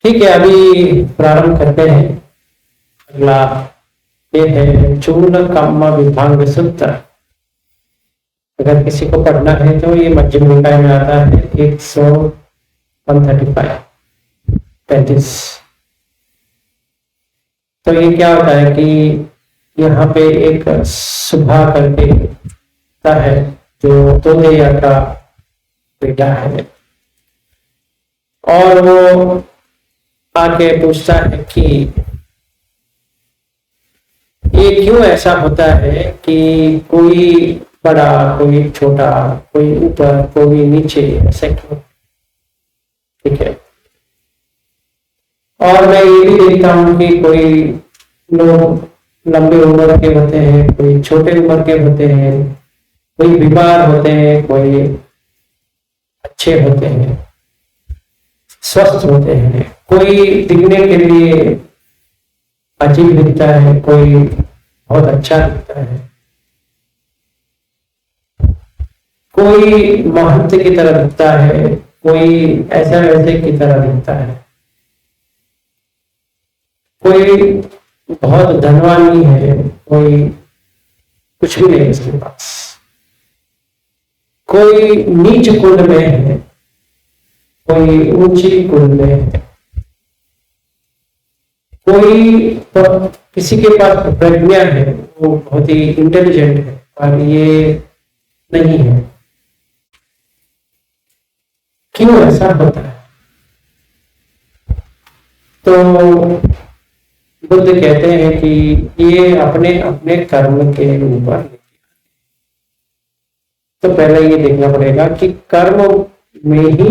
ठीक है, अभी प्रारंभ करते हैं। अगला ये है चूर्ण कम्म विभाग सूत्र। अगर किसी को पढ़ना है तो ये मध्यम निकाय में आता है 135 35। तो ये क्या होता है कि यहाँ पे एक सुभा करके होता है जो तोदेया का बेटा है, और वो आके पूछता है कि ये क्यों ऐसा होता है कि कोई बड़ा, कोई छोटा, कोई ऊपर, कोई नीचे, ऐसे क्यों? ठीक है। और मैं ये भी देखता हूँ कि कोई लोग लंबे उम्र के होते हैं, कोई छोटे उम्र के होते हैं, कोई बीमार होते हैं, कोई अच्छे होते हैं, स्वस्थ होते हैं, कोई दिखने के लिए अजीब दिखता है, कोई बहुत अच्छा दिखता है, कोई महंत की तरह दिखता है, कोई ऐसा वैसे की तरह दिखता है, कोई बहुत धनवान नहीं है, कोई कुछ भी नहीं उसके पास, कोई नीच कुल में है, कोई ऊंची कुल में है, कोई तो किसी के पास प्रज्ञा है, वो बहुत ही इंटेलिजेंट है, और ये नहीं है। क्यों ऐसा होता है? तो बुद्ध कहते हैं कि ये अपने अपने कर्म के ऊपर। तो पहले ये देखना पड़ेगा कि कर्म में ही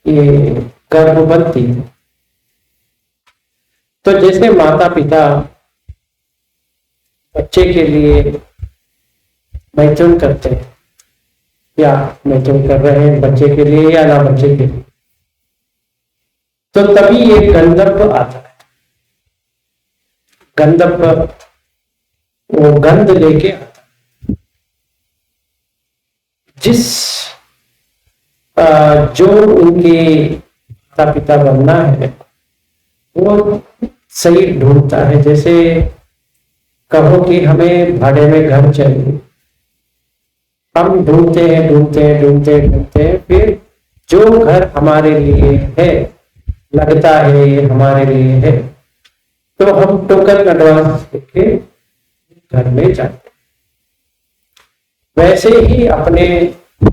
ये कर्म बनती है। तो जैसे माता पिता बच्चे के लिए मैथुन करते हैं, या मैथुन कर रहे हैं बच्चे के लिए या ना बच्चे के लिए, तो तभी ये गंधर्व आता है। गंधर्व वो गंध लेके आता है। जिस जो उनके माता पिता बनना है वो सही ढूंढता है। जैसे कहो कि हमें भाड़े में घर चाहिए, हम ढूंढते हैं ढूंढते हैं ढूंढते ढूंढते हैं, फिर जो घर हमारे लिए है, लगता है ये हमारे लिए है, तो हम टोकन एडवांस देके घर में जाते। वैसे ही अपने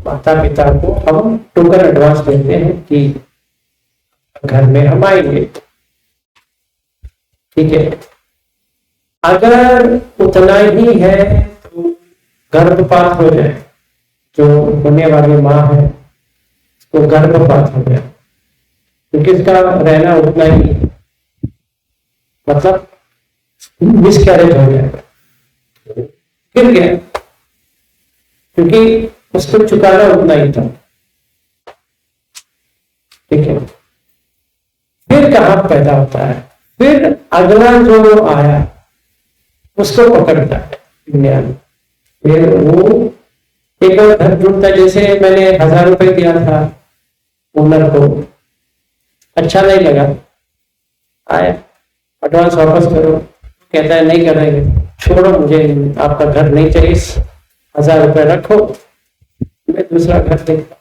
माता पिता को हम टोकन एडवांस देते हैं कि घर में हम आएंगे। ठीक है। अगर उतना ही है तो गर्भपात हो जाए, जो होने वाली माँ है तो गर्भपात हो जाए, क्योंकि इसका रहना उतना ही है, मतलब मिसकैरेज हो जाएगा, गिर गया, क्योंकि उसको चुकाना उतना ही था। ठीक है। फिर कहाँ पैदा होता है? फिर अगला जो आया उसको पकड़ता है ज्ञान। फिर वो एक और घर ढूंढता है। जैसे मैंने 1000 रुपए दिया था ओनर को, अच्छा नहीं लगा, आया एडवांस वापस करो, कहता है नहीं करेंगे, छोड़ो, मुझे आपका घर नहीं चाहिए, 1000 रुपए रखो, मैं दूसरा घर देखता।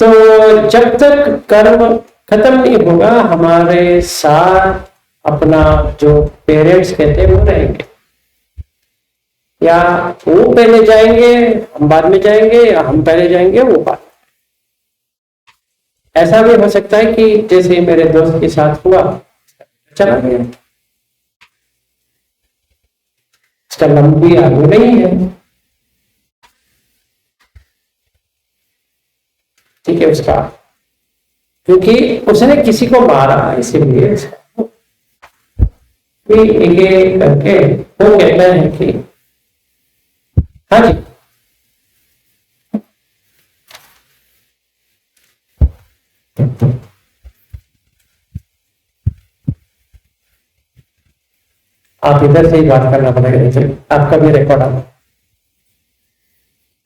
तो जब तक कर्म खत्म नहीं होगा, हमारे साथ अपना जो पेरेंट्स कहते हैं वो रहेंगे, या वो पहले जाएंगे हम बाद में जाएंगे, या हम पहले जाएंगे वो बाद। ऐसा भी हो सकता है कि जैसे मेरे दोस्त के साथ हुआ, चला गया, इसका लंबी आयु नहीं है। ठीक है उसका, क्योंकि उसने किसी को मारा, इसीलिए एक एक करके वो कहता है कि हाँ जी, आप इधर से ही बात करना पड़ेगा, जैसे आपका भी रिकॉर्ड आ।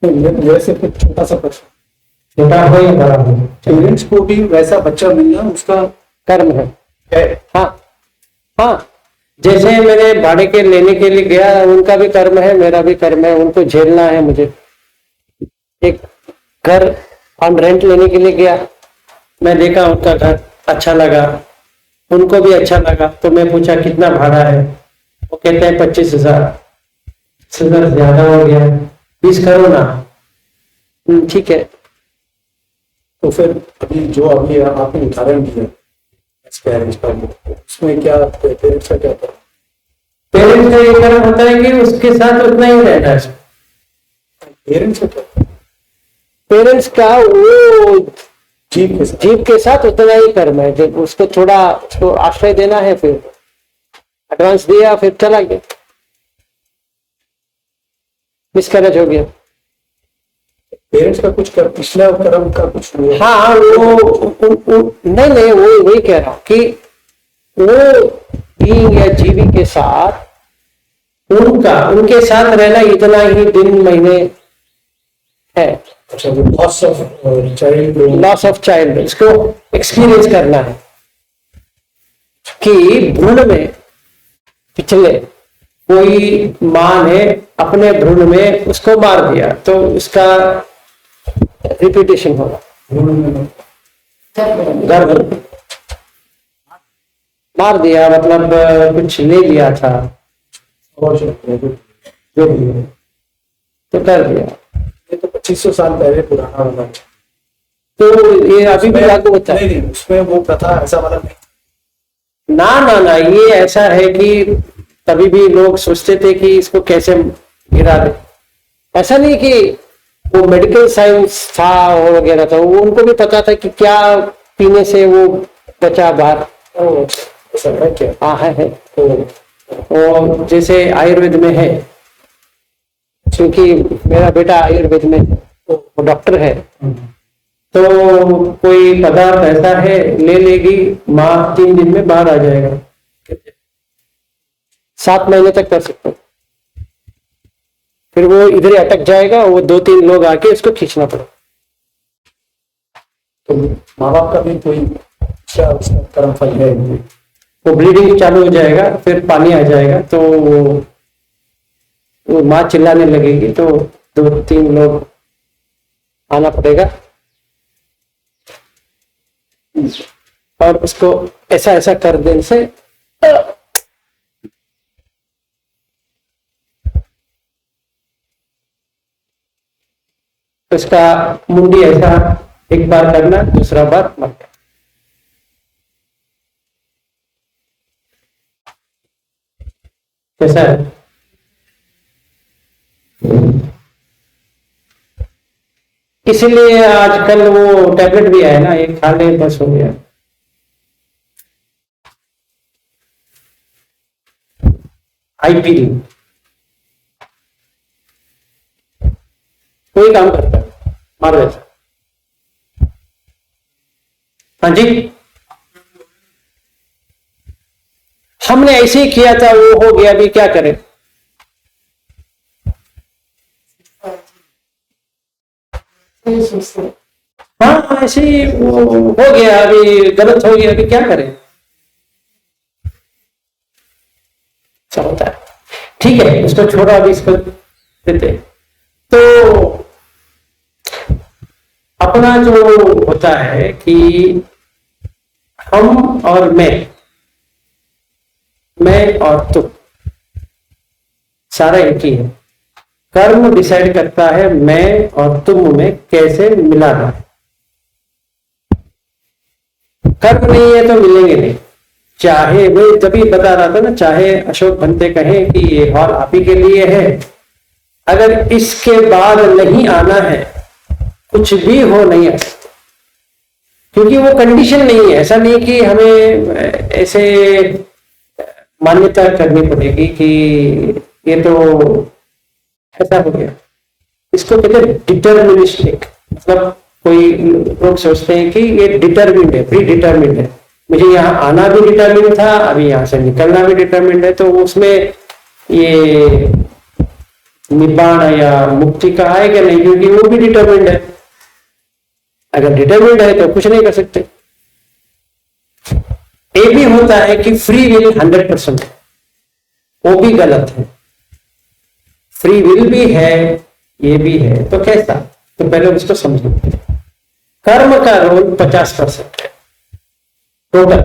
मेरे से कुछ छोटा सा प्रश्न, छोटा हो या बड़ा हो, पेरेंट्स को भी वैसा बच्चा मिलना उसका कर्म है। है। हाँ हाँ, जैसे मैंने भाड़े के लेने के लिए गया, उनका भी कर्म है, मेरा भी कर्म है, उनको झेलना है मुझे। एक घर ऑन रेंट लेने के लिए गया, मैं देखा उनका घर अच्छा लगा, उनको भी अच्छा लगा, तो मैं पूछा कितना भाड़ा है, वो कहते हैं 25,000। 25,000 ज्यादा हो गया, 20 करो ना। ठीक है। तो फिर अभी आपने उदाहरण दिया पेरेंट्स का, उसमें क्या पेरेंट्स का क्या था? पेरेंट्स का ये कर्म होता है कि उसके साथ उतना ही रहना है। पेरेंट्स का क्या? पेरेंट्स का वो जीव के साथ उतना ही कर्म है, जब उसको थोड़ा उसको आश्रय देना है, फिर एडवांस दिया, फिर चला गया, मिसकैरेज हो गया। पेरेंट्स का कुछ पिछला कर्म का कुछ हुआ? हाँ, वो नहीं, वो वही कह रहा हूं कि वो बीइंग या जीवी के साथ उनके साथ रहना इतना ही दिन महीने है। अच्छा, लॉस ऑफ चाइल्ड इसको एक्सपीरियंस करना है कि भ्रूण में पिछले कोई मां ने अपने भ्रूण में उसको मार दिया, तो उसका रिपीटेशन होगा। गर्भ मार दिया मतलब कुछ ले लिया था, जो भी है, तो कर दिया। ये तो 2500 साल पहले पुराना होगा, तो ये अभी भी लागू होता है। नहीं, उसमें वो प्रथा ऐसा वाला नहीं। ना, ये ऐसा है कि तभी भी लोग सोचते थे कि इसको कैसे गिरा दे। ऐसा नहीं कि वो मेडिकल साइंस था और वगैरह था, वो उनको भी पता था कि क्या पीने से वो बचा बाहर। ऐसा है क्या? हाँ है। तो जैसे आयुर्वेद में है, क्योंकि मेरा बेटा आयुर्वेद में वो डॉक्टर है, तो कोई पदार्थ ऐसा है ले लेगी माँ, 3 दिन में बाहर आ जाएगा, 7 महीने तक कर सकते। फिर वो इधर ही अटक जाएगा, वो 2-3 लोग आके उसको खींचना पड़ेगा। तो माँ बाप का भी कोई कर्म फल है? वो ब्लीडिंग चालू हो जाएगा, फिर पानी आ जाएगा, तो वो माँ चिल्लाने लगेगी, तो 2-3 लोग आना पड़ेगा और उसको ऐसा ऐसा कर देने से उसका मुंडी ऐसा एक बार करना, दूसरा बार मत। कैसा है? इसीलिए आजकल वो टैबलेट भी आया ना, ये खा ले बस हो गया। आईपीडी कोई काम करता है, मार देता। हाँ जी, हमने ऐसे ही किया था, वो हो गया, अभी क्या करें। हाँ ऐसे ही हो गया, अभी गलत हो गया, अभी क्या करें। सब होता है, ठीक है, उसको छोड़ा, अभी इसको देते। तो अपना जो होता है कि हम और मैं और तुम सारा एक ही है। कर्म डिसाइड करता है मैं और तुम में कैसे मिलाना है। कर्म नहीं है तो मिलेंगे नहीं। चाहे मैं तभी बता रहा था ना, चाहे अशोक भंते कहें कि ये हॉल आप ही के लिए है, अगर इसके बाद नहीं आना है कुछ भी हो नहीं आ सकता, क्योंकि वो कंडीशन नहीं है। ऐसा नहीं कि हमें ऐसे मान्यता करनी पड़ेगी कि ये तो ऐसा हो गया। इसको कहते हैं डिटर्मिनिस्टिक, मतलब कोई लोग सोचते हैं कि ये डिटर्मिन्ड है, प्री डिटर्मिन्ड है, मुझे यहाँ आना भी डिटर्मिन्ड था, अभी यहाँ से निकलना भी डिटर्मिन्ड है, तो उसमें ये निब्बाण या मुक्ति का आएगा नहीं, क्योंकि वो भी डिटर्मिन्ड है। अगर डिटरमिन्ड है तो कुछ नहीं कर सकते। ये भी होता है कि फ्री विल 100% है, वो भी गलत है। फ्री विल भी है, ये भी है, तो कैसा? तो पहले उसको समझो। कर्म का रोल 50% है टोटल।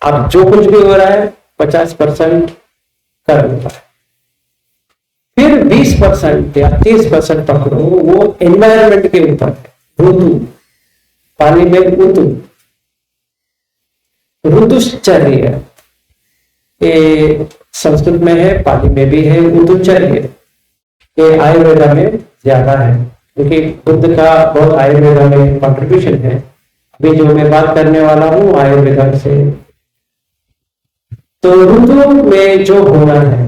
अब जो कुछ भी हो रहा है 50% कर्म का है। फिर 20% या 30% पकड़ो, वो एनवायरमेंट के ऊपर है। ऋतु, पानी में ऋतु, ऋतुचर्या, ये संस्कृत में है, पाली में भी है ऋतुचर्या। ये आयुर्वेदा में ज्यादा है, क्योंकि बुद्ध का बहुत आयुर्वेदा में कंट्रीब्यूशन है। अभी जो मैं बात करने वाला हूँ आयुर्वेदा से। तो ऋतु में जो होना है,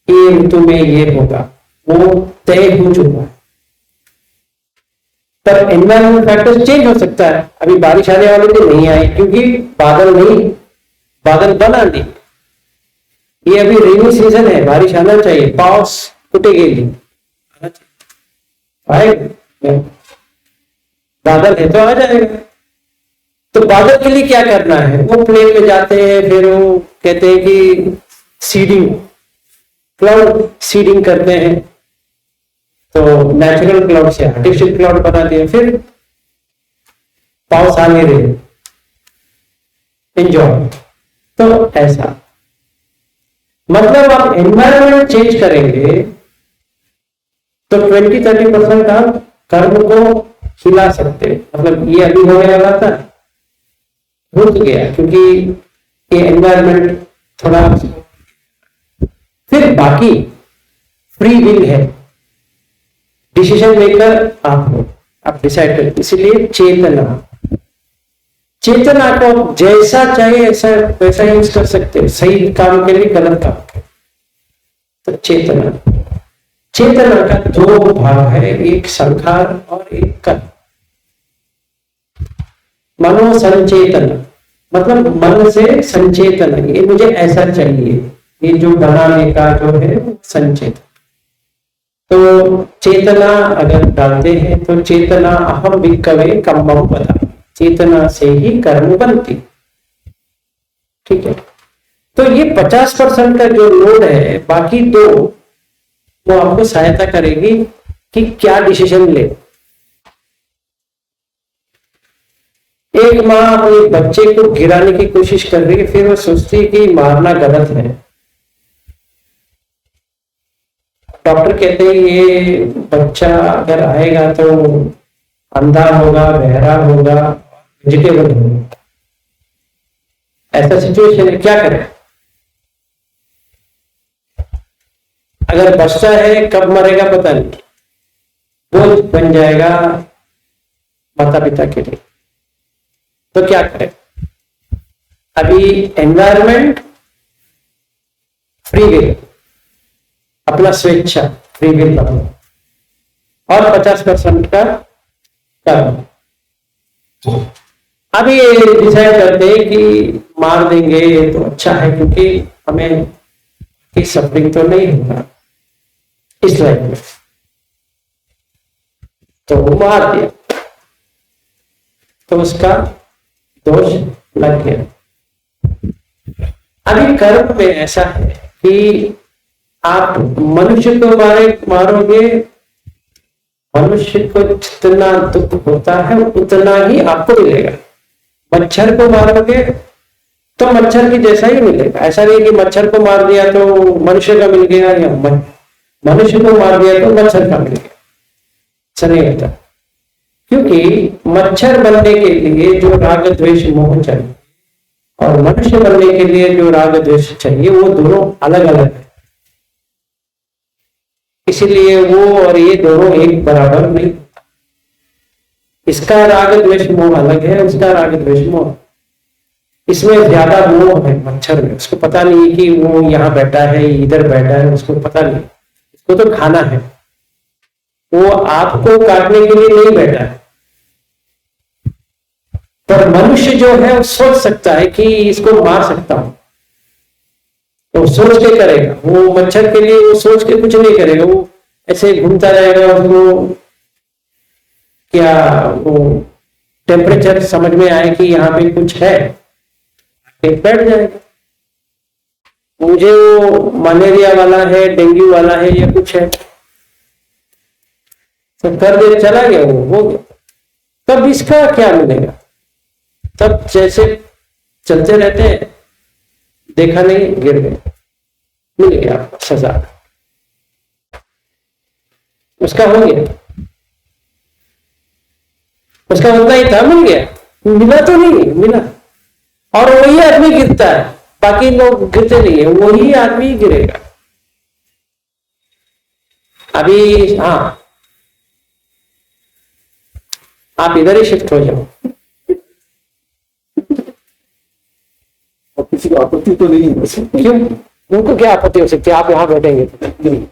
ये ऋतु में ये होगा, वो तय हो चुका है। पर एनवायरमेंट फैक्टर्स चेंज हो सकता है। अभी बारिश आने वाले दिन नहीं आई, क्योंकि बादल बना नहीं। ये अभी रेनी सीजन है, बारिश आना चाहिए, पाउस फुटेगी, आएगा, बादल है तो आ जाएगा। तो बादल के लिए क्या करना है? वो प्लेन में जाते हैं, फिर वो कहते हैं कि सीडिंग, क्लाउड सीडिंग करते हैं, तो नेचुरल क्लाउड से आर्टिफिशियल क्लाउड बना दिया, फिर पाउस आ नहीं रहे, एंजॉय। तो ऐसा मतलब आप एनवायरमेंट चेंज करेंगे तो 20-30% आप कर्म को हिला सकते हैं। मतलब ये अभी होने वाला था, रुक गया, क्योंकि ये एनवायरमेंट थोड़ा। फिर बाकी फ्री विल है, डिसीजन मेकर आप हो, आप डिसाइड करें। इसीलिए चेतना को जैसा चाहिए ऐसा वैसा यूज कर सकते हैं, सही काम के लिए, गलत काम के लिए। तो चेतना का दो भाग है, एक संखार और एक कर्म। मनो संचेतन मतलब मन से संचेतन, ये मुझे ऐसा चाहिए, ये जो बनाने का जो है संचेतन। तो चेतना अगर डालते हैं तो चेतना अहम विकवे कम्मम पदा, चेतना से ही कर्म बनती। ठीक है, तो ये 50% का जो लोड है, बाकी दो वो आपको सहायता करेगी कि क्या डिसीजन ले। एक माँ अपने बच्चे को गिराने की कोशिश कर रही है, फिर वो सोचती है कि मारना गलत है। डॉक्टर कहते हैं ये बच्चा अगर आएगा तो अंधा होगा, बहरा होगा, वेजिटेबल होगा। ऐसा सिचुएशन है, क्या करें? अगर बच्चा है कब मरेगा पता नहीं, बोझ बन जाएगा माता पिता के लिए। तो क्या करें? अभी एनवायरमेंट फ्री विल, अपना स्वेच्छा फ्री विल बनाओ, और 50% का कर्म। अब ये डिसाइड करते हैं कि मार देंगे तो अच्छा है, क्योंकि हमें की सफरिंग तो नहीं होगा इस लाइफ में। तो वो मार दिया तो उसका दोष लग गया। अभी कर्म में ऐसा है कि आप मनुष्य को मारोगे, मनुष्य को जितना दुख होता है उतना ही आपको मिलेगा। मच्छर को मारोगे तो मच्छर की जैसा ही मिलेगा। ऐसा नहीं कि मच्छर को मार दिया तो मनुष्य का मिल गया, या मनुष्य को मार दिया तो मच्छर का मिल गया, ऐसा नहीं होता। क्योंकि मच्छर बनने के लिए जो राग द्वेष मोह चाहिए और मनुष्य बनने के लिए जो राग द्वेष चाहिए, वो दोनों अलग अलग है। इसीलिए वो और ये दोनों एक बराबर नहीं। इसका राग द्वेष मोह अलग है, उसका राग द्वेष मोह। इसमें ज्यादा मोह है मच्छर में, उसको पता नहीं कि वो यहाँ बैठा है, इधर बैठा है, उसको पता नहीं। उसको तो खाना है, वो आपको काटने के लिए नहीं बैठा है। पर मनुष्य जो है वो सोच सकता है कि इसको मार सकता हूं, तो सोच के करेगा। वो मच्छर के लिए वो सोच के कुछ नहीं करेगा, वो ऐसे घूमता रहेगा, उसको क्या वो टेम्परेचर समझ में आए कि यहाँ पे कुछ है, एक बैठ जाएगा। मुझे वो मलेरिया वाला है, डेंगू वाला है, या कुछ है, तो कर दे, चला गया, वो हो गया। तब इसका क्या मिलेगा? तब जैसे चलते रहते हैं, देखा नहीं, गिर गए, मिल गया सजा, उसका हो गया, उसका उतना ही था, मिल गया, मिला तो नहीं मिला। और वही आदमी गिरता है, बाकी लोग गिरते नहीं है, वही आदमी गिरेगा। अभी हाँ, आप इधर ही शिफ्ट हो जाओ। और किसी को आपत्ति तो नहीं है वैसे। क्यों? उनको क्या आपत्ति हो सकती है? आप यहां बैठेंगे नहीं,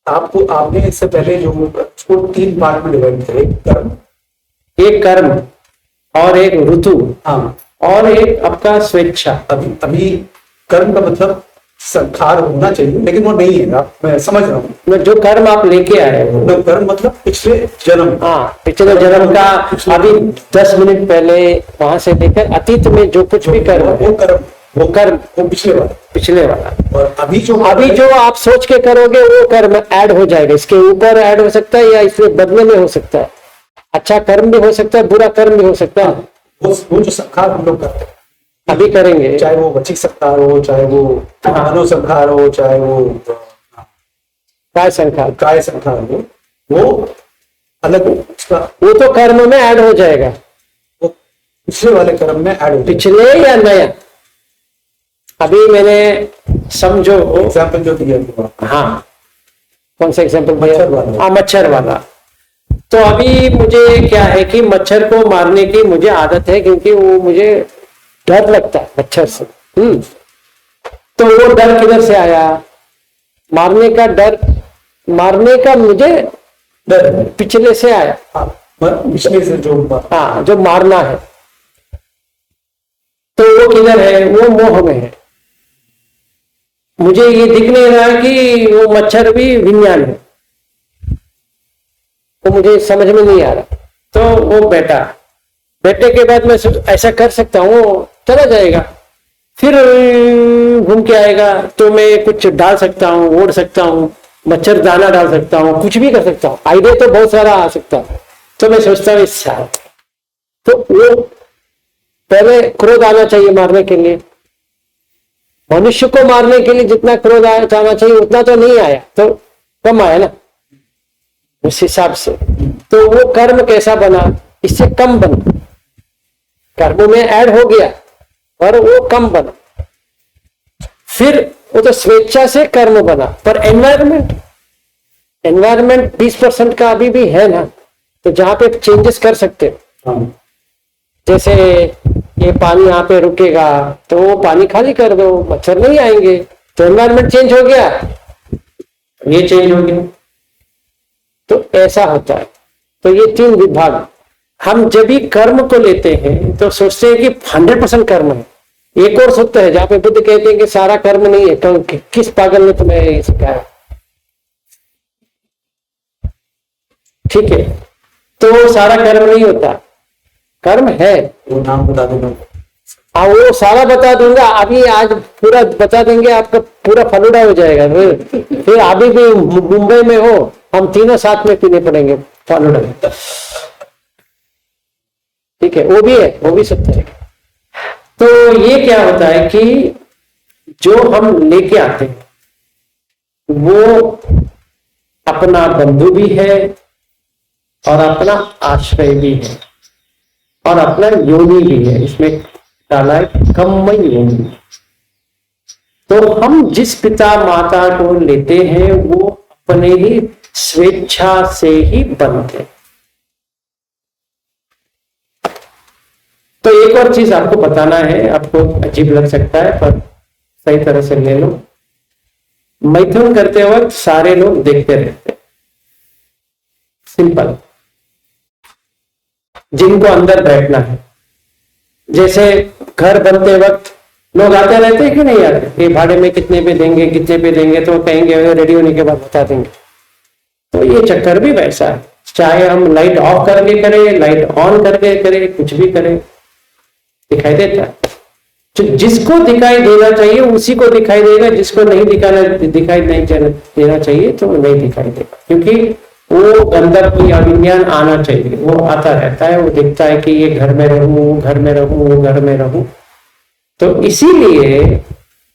आपको आपने इससे पहले जो 3 पार्ट में डिवाइड थे, एक कर्म और एक ऋतु हाँ, और एक आपका स्वेच्छा। अभी कर्म का मतलब संखार होना चाहिए, लेकिन वो नहीं है। मैं समझ रहा हूँ, जो कर्म आप लेके आए हो, मतलब कर्म मतलब पिछले जन्म, हाँ, पिछले जन्म का, अभी 10 मिनट पहले वहां से लेकर अतीत में जो कुछ भी कर्म है, वो कर्म वो पिछले वाला। और अभी जो आप सोच के करोगे वो कर्म ऐड हो जाएगा, इसके ऊपर ऐड हो सकता है या इसके बदले में हो सकता है। अच्छा कर्म भी हो सकता है, बुरा कर्म भी हो सकता है। वो जो संखार हम लोग करते हैं अभी करेंगे, चाहे वो वचिक संखार हो, चाहे वो मनो संखार हो, चाहे वो काय संखार हो, वो अलग उसका, वो तो कर्म में ऐड हो जाएगा। वो पिछले वाले कर्म में ऐड हो जाएगा। पिछले या नया? अभी मैंने समझो एग्जाम्पल जो दिया, हाँ, कौन सा एग्जाम्पल दिया? मच्छर वाला। हाँ, मच्छर वाला। तो अभी मुझे क्या है कि मच्छर को मारने की मुझे आदत है, क्योंकि वो मुझे डर लगता है मच्छर से। तो वो डर किधर से आया? मारने का डर, मारने का मुझे डर पिछले से आया। हाँ, पिछले से जो मारना है, तो वो किधर है? वो मोह में है। मुझे ये दिख नहीं रहा कि वो मच्छर भी विज्ञान है, वो मुझे समझ में नहीं आ रहा। तो वो बैठने के बाद मैं ऐसा कर सकता हूँ, चला जाएगा, फिर घूम के आएगा, तो मैं कुछ डाल सकता हूँ, ओढ़ सकता हूँ, मच्छर दाना डाल सकता हूँ, कुछ भी कर सकता हूँ। आइडिया तो बहुत सारा आ सकता है। तो मैं सोचता हूँ इससे, तो वो पहले क्रोध आना चाहिए मारने के लिए। मनुष्य को मारने के लिए जितना क्रोध आना चाहिए उतना तो नहीं आया, तो कम आया ना उस हिसाब से। तो वो कर्म कैसा बना? इससे कम बना, कर्म में ऐड हो गया और वो कम बना। फिर वो तो स्वेच्छा से कर्म बना, पर एनवायरमेंट 20% का अभी भी है ना, तो जहां पे चेंजेस कर सकते हो। जैसे ये पानी यहाँ पे रुकेगा तो वो पानी खाली कर दो, मच्छर नहीं आएंगे, तो एनवायरमेंट चेंज हो गया, ये चेंज हो गया। तो ऐसा होता है। तो ये 3 विभाग। हम जब भी कर्म को लेते हैं तो सोचते हैं कि 100% कर्म है। एक और सत्य है जहां पे बुद्ध कहते हैं कि सारा कर्म नहीं है। तो किस पागल ने तुम्हें ये सिखाया? ठीक है, तो सारा कर्म नहीं होता, कर्म है। वो नाम बता दूंगा, वो सारा बता दूंगा। अभी आज पूरा बता देंगे, आपका पूरा फलूदा हो जाएगा। फिर अभी भी मुंबई में हो, हम तीनों साथ में पीने पड़ेंगे फलूदा। ठीक है, वो भी है, वो भी सत्य है। तो ये क्या होता है कि जो हम लेके आते हैं वो अपना बंधु भी है और अपना आश्रय भी है और अपना योनि भी है। इसमें डाला है कम्म योनि। तो हम जिस पिता माता को लेते हैं वो अपने ही स्वेच्छा से ही बनते हैं। तो एक और चीज आपको बताना है, आपको अजीब लग सकता है पर सही तरह से ले लो। मैथुन करते वक्त सारे लोग देखते रहते, सिंपल। जिनको अंदर बैठना है, जैसे घर बनते वक्त लोग आते रहते हैं कि नहीं आते? ये भाड़े में कितने पे देंगे, कितने पे देंगे, तो कहेंगे रेडी होने के बाद बता देंगे। तो ये चक्कर भी वैसा है। चाहे हम लाइट ऑफ करके करें, लाइट ऑन करके करें, कुछ भी करें, दिखाई देता है। तो जिसको दिखाई देना चाहिए उसी को दिखाई देगा, जिसको नहीं दिखाई नहीं देना चाहिए तो नहीं दिखाई देगा, क्योंकि वो गंधर्व या विज्ञान आना चाहिए, वो आता रहता है, वो दिखता है कि ये घर में रहूं, घर में रहूं, वो घर में रहूं। तो इसीलिए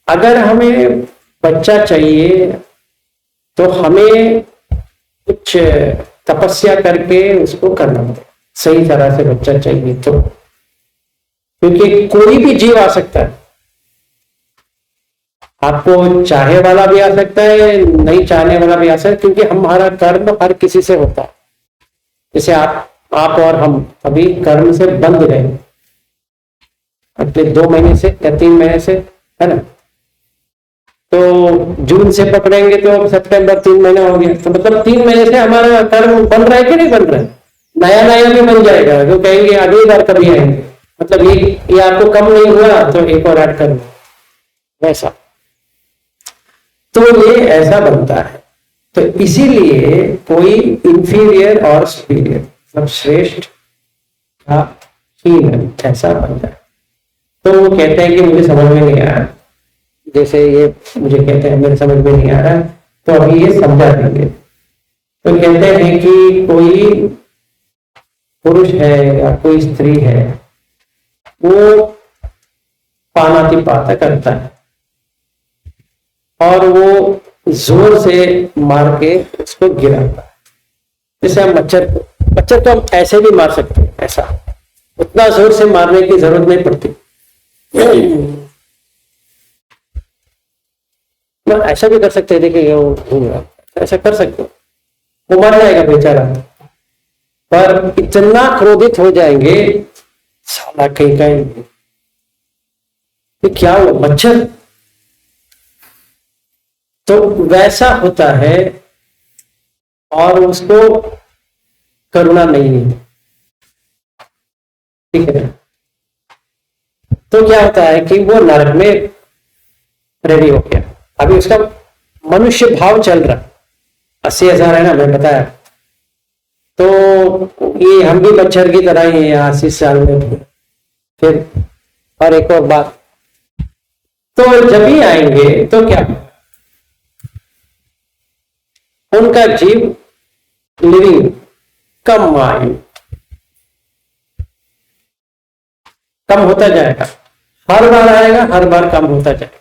अगर हमें बच्चा चाहिए तो हमें कुछ तपस्या करके उसको करना पड़ेगा, सही तरह से बच्चा चाहिए तो, क्योंकि कोई भी जीव आ सकता है, आपको चाहे वाला भी आ सकता है, नहीं चाहने वाला भी आ सकता है, क्योंकि हमारा कर्म हर किसी से होता है। जैसे आप और हम अभी कर्म से बंध गए अगले 2 महीने से या 3 महीने से, है ना। तो जून से पकड़ेंगे तो सितंबर 3 महीना हो गया, तो मतलब 3 महीने से हमारा कर्म बन रहा है कि नहीं बन रहा है। नया नया भी बन जाएगा, तो कहेंगे अगली बार कभी आएंगे, मतलब ये आपको कम नहीं हुआ तो एक और ऐड कर लो, वैसा। तो ये ऐसा बनता है। तो इसीलिए कोई इंफीरियर और सुपीरियर, मतलब श्रेष्ठ या हीन, ऐसा बनता है। तो वो कहते हैं कि मुझे समझ में नहीं आ रहा, जैसे ये मुझे कहते हैं मेरे समझ में नहीं आ रहा, तो अभी ये समझा देंगे। तो कहते हैं कि कोई पुरुष है या कोई स्त्री है, वो पानातिपात करता है और वो जोर से मार के उसको गिराता है। जैसे हम मच्छर को हम ऐसे भी मार सकते हैं, ऐसा, उतना जोर से मारने की जरूरत नहीं पड़ती। ऐसा भी कर सकते हैं, देखिए वो घूम रहा, ऐसा कर सकते हो, वो मर जाएगा बेचारा। पर इतना क्रोधित हो जाएंगे, साला कहीं कहीं क्या हुआ मच्छर, तो वैसा होता है। और उसको करुणा नहीं है, ठीक है। तो क्या होता है कि वो नरक में रेडी हो गया, अभी उसका मनुष्य भाव चल रहा, 80,000 है ना, मैं बताया। तो ये हम भी मच्छर की तरह ही हैं 80 साल में। फिर और एक और बात, तो जब भी आएंगे तो क्या, उनका जीव लिविंग कम आयु कम होता जाएगा, हर बार आएगा, हर बार कम होता जाएगा।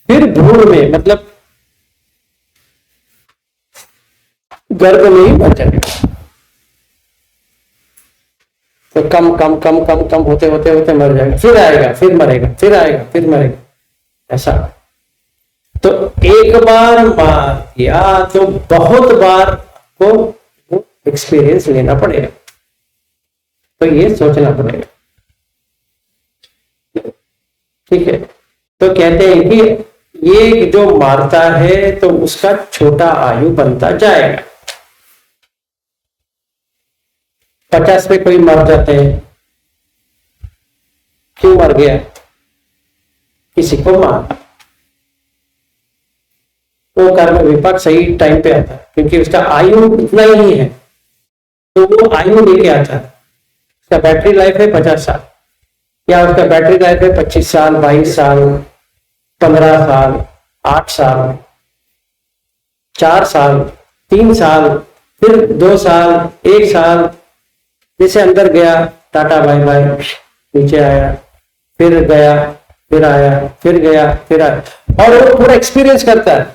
फिर भ्रूण में, मतलब गर्भ में ही मर जाएगा। तो कम कम कम कम कम होते होते होते मर जाएगा, फिर आएगा, फिर मरेगा, फिर आएगा, फिर मरेगा, ऐसा। तो एक बार मार दिया तो बहुत बार को एक्सपीरियंस लेना पड़ेगा, तो ये सोचना पड़ेगा, ठीक है। तो कहते हैं कि ये जो मारता है तो उसका छोटा आयु बनता जाएगा। 50 में कोई मर जाते हैं, क्यों मर गया, किसी को मार, वो कर्म विपाक सही टाइम पे आता है, क्योंकि उसका आयु इतना ही है, तो वो आयु लेके आता है। उसका बैटरी लाइफ है 50 साल, या उसका बैटरी लाइफ है 25 साल, 22 साल, 15 साल, 8 साल, 4 साल, 3 साल, फिर 2 साल, 1 साल, जैसे अंदर गया, टाटा बाय बाय, नीचे आया, फिर गया, फिर आया, फिर गया, फिर आया, और वो पूरा एक्सपीरियंस करता है।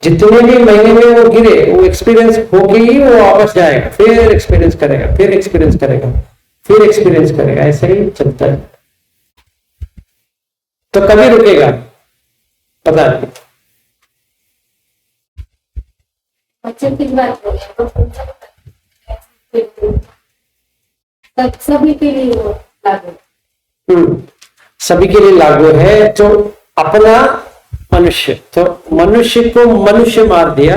जितने भी महीने में वो गिरे, वो एक्सपीरियंस होके ही वो वापस जाएगा, फिर एक्सपीरियंस करेगा, फिर एक्सपीरियंस करेगा, फिर एक्सपीरियंस करेगा, ऐसे ही चलता है। तो कभी रुकेगा पता नहीं। बच्चे की बात हो सभी के लिए लागू, सभी के लिए लागू है। तो अपना मनुष्य, तो मनुष्य को मनुष्य मार दिया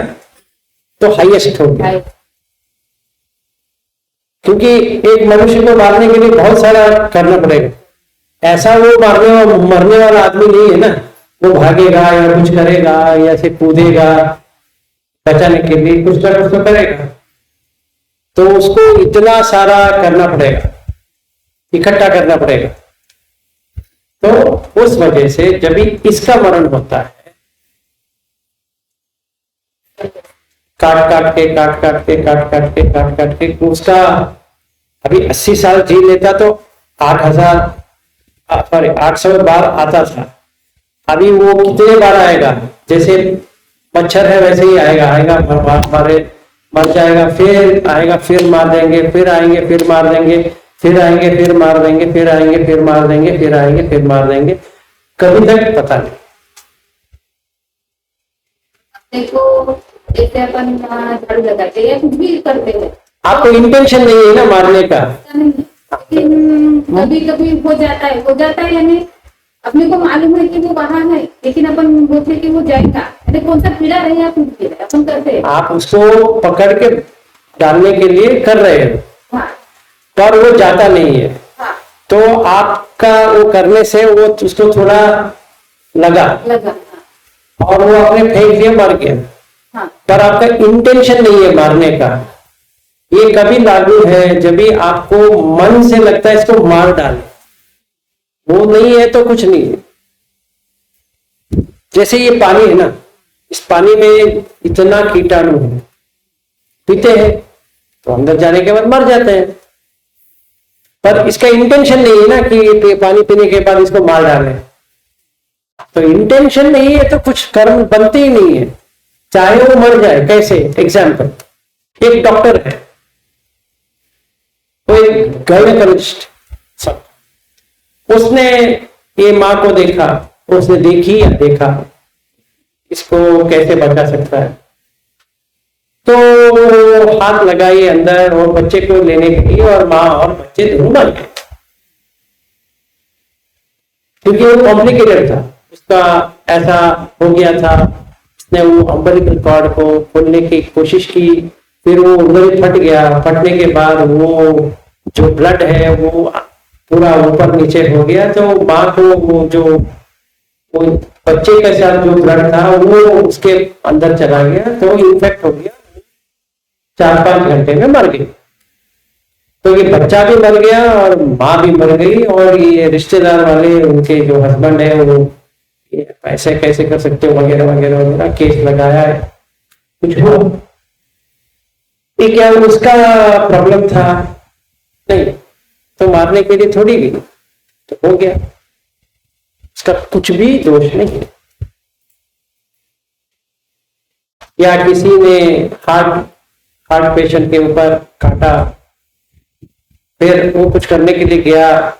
तो हाईएस्ट हो गया, क्योंकि एक मनुष्य को मारने के लिए बहुत सारा करना पड़ेगा। ऐसा वो मरने वाला आदमी नहीं है ना, वो भागेगा या कुछ करेगा या से कूदेगा, बचाने के लिए कुछ ना कुछ तो करेगा, तो उसको इतना सारा करना पड़ेगा, इकट्ठा करना पड़ेगा। तो उस वजह से जब भी इसका मरण होता है, काट काट के उसका अभी 80 साल जी लेता तो 800 बार आता था। अभी वो कितने बार आएगा? जैसे मच्छर है वैसे ही आएगा मर जाएगा, फिर आएगा, फिर मार देंगे, फिर आएंगे, फिर मार देंगे, फिर आएंगे, फिर मार देंगे, फिर आएंगे, फिर मार देंगे, फिर आएंगे, फिर मार देंगे, कभी तक पता नहीं। देखो जैसे अपन झाड़ू लगाते हैं या कुछ भी करते हैं, आपको इंटेंशन नहीं है ना मारने का, लेकिन कभी कभी हो जाता है यानी अपने को मालूम है कि वो वहां है, लेकिन अपन बोलते कि वो जाएगा, यानी कौन सा पीड़ा है या कुछ पीड़ा है अपन करते हैं। आप उसको पकड़ के डालने के लिए कर रहे हैं, हाँ पर वो जाता नहीं है, हाँ तो आपका वो करने से वो उसको थोड़ा लगा हाँ, और वो अपने फेंक दिया, मर गया। हाँ पर आपका इंटेंशन नहीं है मारने का। ये कभी लागू है जब भी आपको मन से लगता है इसको मार डाले, वो नहीं है तो कुछ नहीं है। जैसे ये पानी है ना, इस पानी में इतना कीटाणु है, पीते हैं तो अंदर जाने के बाद मर जाते हैं, पर इसका इंटेंशन नहीं है ना कि पानी पीने के बाद इसको मार डालें। तो इंटेंशन नहीं है तो कुछ कर्म बनते ही नहीं है, चाहे वो मर जाए। कैसे? एग्जाम्पल, एक डॉक्टर है, वो एक गायनेकोलॉजिस्ट, सब उसने ये माँ को देखा, उसने देखी या देखा इसको कैसे बचा सकता है, तो हाथ लगाई अंदर और बच्चे को लेने के लिए, और माँ और बच्चे दोनों मर गए, क्योंकि वो कॉम्प्लिकेटेड था, उसका ऐसा हो गया था। उसने वो अम्बिलिकल कॉर्ड को खोलने की कोशिश की, फिर वो उधर फट गया, फटने के बाद वो जो ब्लड है वो पूरा ऊपर नीचे हो गया, तो माँ को वो बच्चे के साथ जो ब्लड था वो उसके अंदर चला गया, तो इन्फेक्ट हो गया, 4-5 घंटे में मर गई। तो ये बच्चा भी मर गया और माँ भी मर गई, और ये रिश्तेदार वाले उनके जो हस्बैंड है वो ऐसे कैसे कर सकते हो वगैरह वगैरह वगैरह, केस लगाया है, कुछ हो। ये क्या उसका प्रॉब्लम था? नहीं, तो मारने के लिए थोड़ी गई, तो हो गया, उसका कुछ भी दोष नहीं है। या किसी ने हार्ट पेशेंट के ऊपर काटा, फिर वो कुछ करने के लिए गया,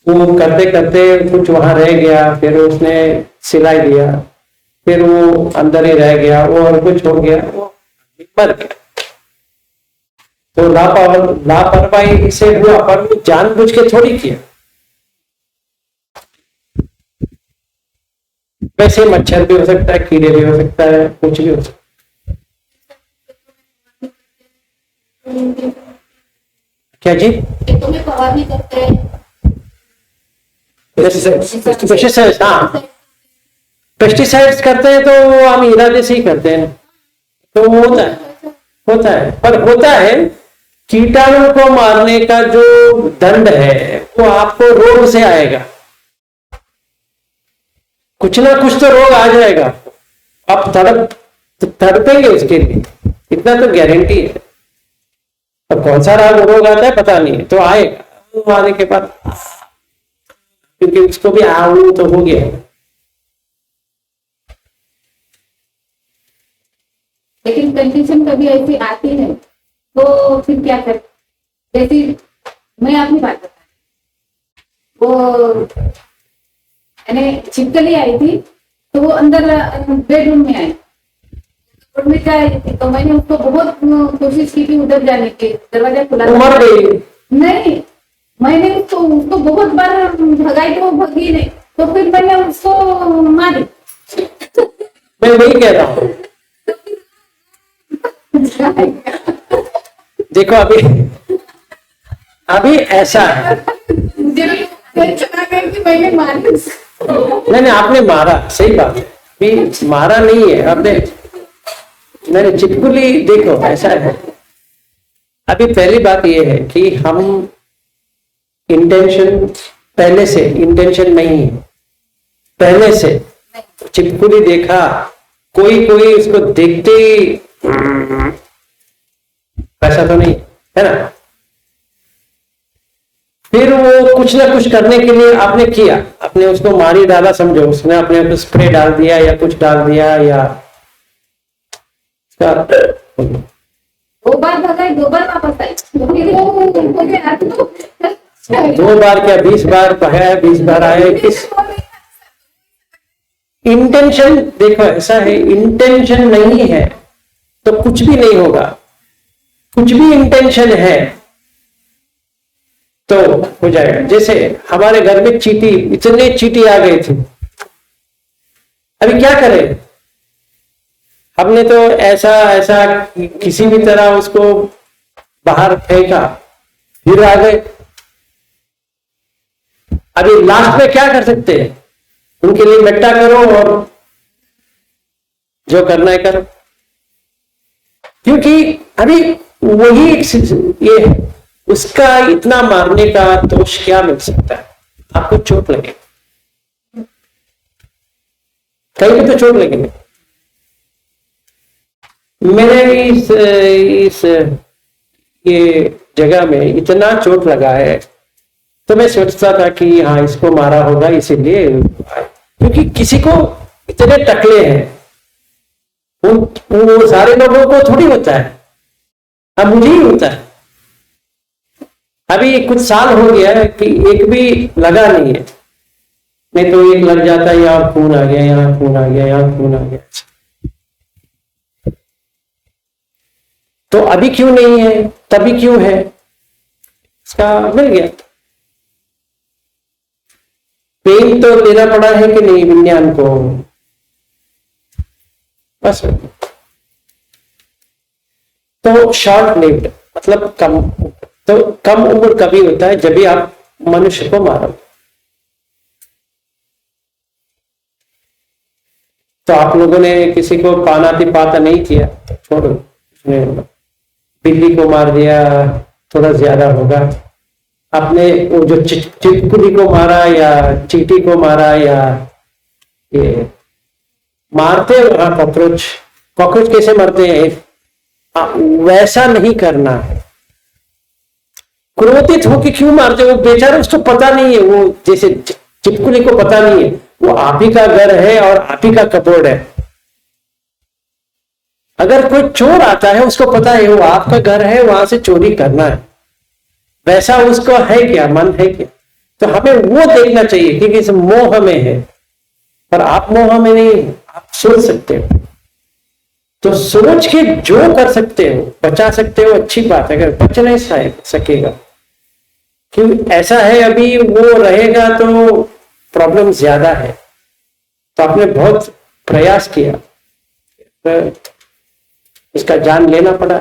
वो करते करते कुछ वहां रह गया, फिर उसने सिलाई दिया, फिर वो अंदर ही रह गया, वो और कुछ हो गया, वो मर गया। तो लापरवाही से हुआ, पर जानबूझ के थोड़ी किया। वैसे मच्छर भी हो सकता है, कीड़े भी हो सकता है, कुछ भी हो सकता है। क्या जी? फवारनी करते हैं, पेस्टिसाइड्स, हाँ, पेस्टिसाइड्स करते हैं तो हम इरादे से ही करते हैं, तो होता है, पर होता है कीटाणु को मारने का जो दंड है वो आपको रोग से आएगा, कुछ ना कुछ तो रोग आ जाएगा, आप तड़पेंगे उसके लिए, इतना तो गारंटी है। अब कौन सा रोग आता है पता नहीं है, तो आएगा, वो आने के बाद, क्योंकि उसको भी आऊ तो हो गया। लेकिन कंडीशन कभी ऐसी आती है तो फिर क्या कर, जैसे मैं अपनी बात बता, वो यानी छिपकली आई थी, तो वो अंदर बेडरूम में आई, बेडरूम में जा रही थी, तो मैंने उसको बहुत कोशिश की थी उधर जाने की, दरवाजा खुला, मर गई नहीं, मैंने उसको बहुत बार भगाई, तो वो भगी नहीं, तो फिर मैंने उसको मारी। मैं वही कह रहा हूँ, देखो अभी ऐसा है, मैंने मारी, नहीं आपने मारा, सही बात है, अभी मारा नहीं है, आपने नहीं, चिपकुली देखो ऐसा है। अभी पहली बात ये है कि हम इंटेंशन पहले से इंटेंशन नहीं है, पहले से चिपकुली देखा, कोई कोई इसको देखते ही ऐसा तो नहीं है ना, फिर वो कुछ ना कुछ करने के लिए आपने किया, आपने उसको मारी डाला समझो, उसने अपने स्प्रे डाल दिया या कुछ डाल दिया या दो बार भगाई, दो बार वापस आई, दो बार क्या 20 बार है, 20 बार आए। किस इंटेंशन देखो ऐसा है, इंटेंशन नहीं है तो कुछ भी नहीं होगा, कुछ भी इंटेंशन है तो हो जाएगा। जैसे हमारे घर में चींटी, इतने चींटी आ गई थी, अभी क्या करें, हमने तो ऐसा ऐसा किसी भी तरह उसको बाहर फेंका, फिर आ गए। अभी लास्ट में क्या कर सकते हैं, उनके लिए इकट्ठा करो और जो करना है करो, क्योंकि अभी वही ये है, उसका इतना मारने का दोष क्या मिल सकता है, आपको चोट लगे, कहीं भी तो चोट लगेगी। मेरे इस ये जगह में इतना चोट लगा है तो मैं सोचता था कि हाँ इसको मारा होगा इसीलिए, क्योंकि किसी को इतने टकले हैं, वो सारे लोगों को थोड़ी होता है, अब मुझे ही होता है। अभी कुछ साल हो गया है कि एक भी लगा नहीं है, नहीं तो एक लग जाता है, यहाँ खून आ गया, यहाँ खून आ गया, यहाँ खून आ गया। तो अभी क्यों नहीं है, तभी क्यों है, इसका मिल गया। पेन तो देना पड़ा है कि नहीं विज्ञान को, बस। तो शॉर्ट लिव्ड मतलब कम, तो कम उम्र कभी होता है जब भी आप मनुष्य को मारो। तो आप लोगों ने किसी को पानाति पाता नहीं किया तो छोड़ो, बिल्ली को मार दिया थोड़ा ज्यादा होगा, आपने वो जो चिपकुली को मारा या चींटी को मारा या ये मारते वहां कॉकरोच कैसे मरते हैं, वैसा नहीं करना है। क्रोधित होकर क्यों मारते, वो बेचारा उसको पता नहीं है, वो जैसे चिपकुली को पता नहीं है, वो आप ही का घर है और आप ही का कपबोर्ड है। अगर कोई चोर आता है उसको पता है वो आपका घर है, वहां से चोरी करना है, वैसा उसको है क्या, मन है क्या। तो हमें वो देखना चाहिए क्योंकि इस मोह में है, पर आप मोह में नहीं, आप सोच सकते हो। तो सोच के जो कर सकते हो, बचा सकते हो, अच्छी बात है। अगर बच नहीं सकेगा, क्योंकि ऐसा है अभी वो रहेगा तो प्रॉब्लम ज्यादा है। तो आपने बहुत प्रयास किया, तो इसका जान लेना पड़ा।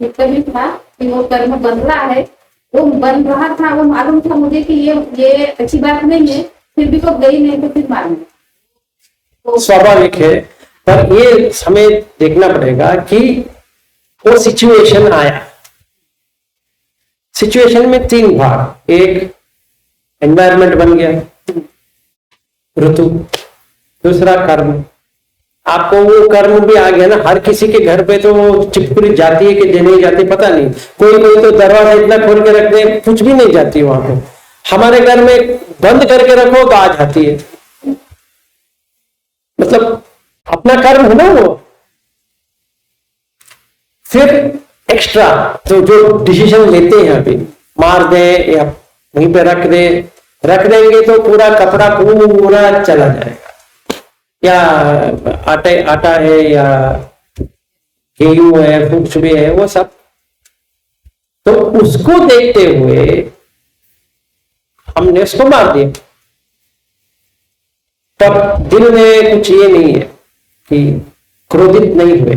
तभी था कि वो कर्म बन रहा है, वो बन रहा था, वो मालूम था मुझे कि ये अच्छी बात नहीं है, फिर भी वो गई नहीं तो फिर मालूम तो स्वाभाविक है। पर ये हमें देखना पड़ेगा कि वो सिचुएशन आया, सिचुएशन में 3 भाग, एक एनवायरनमेंट बन गया, ऋतु, दूसरा कर्म। आपको वो कर्म भी आ गया ना, हर किसी के घर पे तो चिपकुली जाती है कि नहीं जाती पता नहीं, कोई तो दरवाजा इतना खोल के रख दे, कुछ भी नहीं जाती वहां पे। हमारे घर में बंद करके रखो तो आ जाती है, मतलब अपना कर्म है ना वो। फिर एक्स्ट्रा तो जो डिसीजन लेते हैं अभी, मार दे या वहीं पे रख देंगे तो पूरा कपड़ा पूरा चला जाएगा, या आटा है या गेहूं है, कुछ भी है वो सब। तो उसको देखते हुए हमने उसको मार दिया। तब दिल में कुछ ये नहीं है कि क्रोधित नहीं हुए,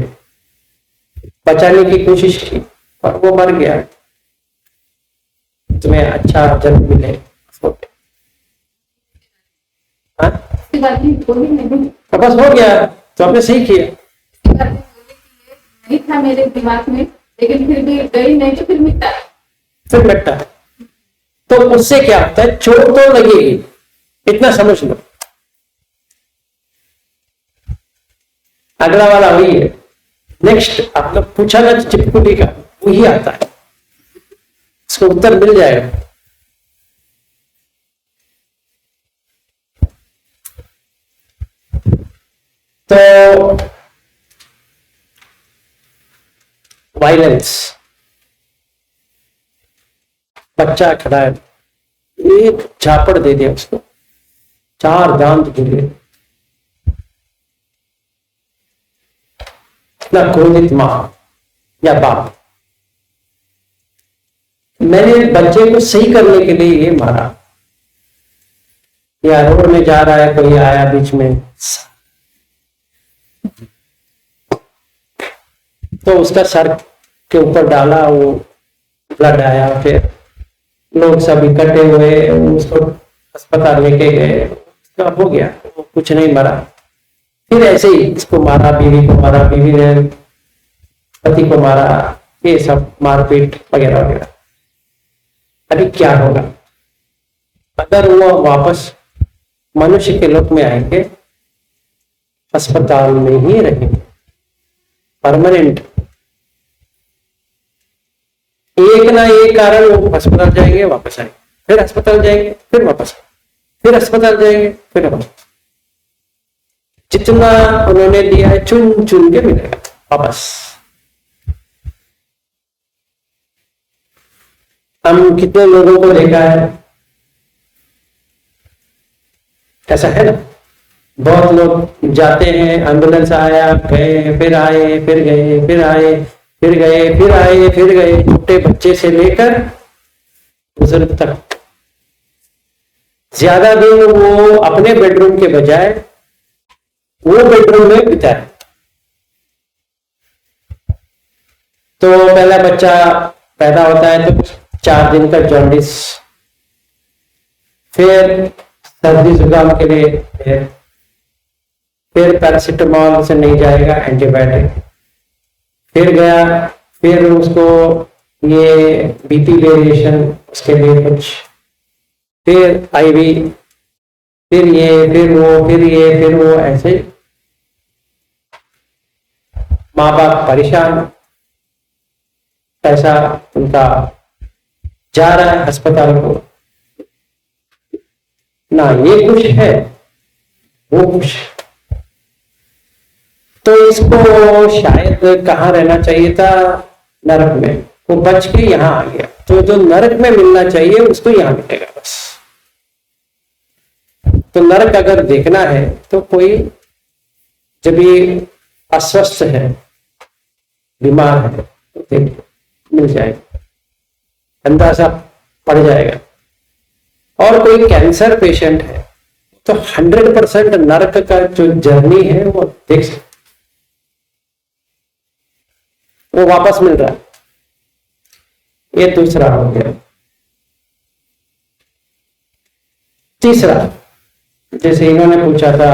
बचाने की कोशिश की और वो मर गया। तुम्हें अच्छा जन्म मिले, हाँ? बस हो गया, तो आपने सही किया। नहीं था मेरे दिमाग में, लेकिन फिर भी गई नहीं तो फिर मिटता है। फिर मिटता है। तो उससे क्या होता है, चोट तो लगेगी, इतना समझ लो। अगला वाला वही है। नेक्स्ट आपने पूछा ना चिपकुली का, वही आता है, इसको उत्तर मिल जाएगा। तो वायलेंस, बच्चा खड़ा है, एक झापड़ दे दिया उसको, 4 दांत गिरे, ना क्रोधित मां या बाप, मैंने बच्चे को सही करने के लिए ये मारा, या रोड में जा रहा है, कोई आया बीच में तो उसका सर के ऊपर डाला, वो ब्लड आया, फिर लोग सब इकट्ठे हुए, उसको अस्पताल लेके गए, उसका हो गया, वो कुछ नहीं मरा। फिर ऐसे ही इसको मारा, बीवी को मारा, बीवी ने पति को मारा, ये सब मारपीट वगैरह वगैरह। अभी क्या होगा अगर वो वापस मनुष्य के लोक में आएंगे, अस्पताल में ही रहेंगे परमानेंट। एक ना एक कारण वो अस्पताल जाएंगे, वापस आएंगे, फिर अस्पताल जाएंगे, फिर वापस, फिर अस्पताल जाएंगे, फिर वापस। जितना उन्होंने दिया है चुन चुन के मिलेगा वापस। हम कितने लोगों को देखा है, ऐसा है ना, बहुत लोग जाते हैं, एम्बुलेंस आया, गए, फिर आए, फिर गए, फिर आए, फिर गए, फिर आए, फिर गए, छोटे बच्चे से लेकर बुजुर्ग तक। ज्यादा दिन वो अपने बेडरूम के बजाय वो बेडरूम में बिताए। तो पहला बच्चा पैदा होता है तो 4 दिन का जॉन्डिस, फिर सर्दी जुकाम के लिए, फिर पैरासिटामोल से नहीं जाएगा, एंटीबायोटिक, फिर गया, फिर उसको ये बीपी वेरिएशन, उसके लिए कुछ, फिर आईवी, फिर ये, फिर वो, फिर ये, फिर वो, ऐसे माँ बाप परेशान, पैसा उनका जा रहा है अस्पताल को, ना ये खुश है, वो खुश। तो इसको शायद कहाँ रहना चाहिए था, नरक में, वो बच के यहाँ आ गया। तो जो नरक में मिलना चाहिए उसको यहाँ मिलेगा बस। तो नरक अगर देखना है तो कोई जब ये अस्वस्थ है, बीमार है, तो मिल जाएगा, अंदाजा पड़ जाएगा। और कोई कैंसर पेशेंट है तो 100% नरक का जो जर्नी है वो देख सकते, वो वापस मिल रहा है। ये दूसरा हो गया। तीसरा, जैसे इन्होंने पूछा था,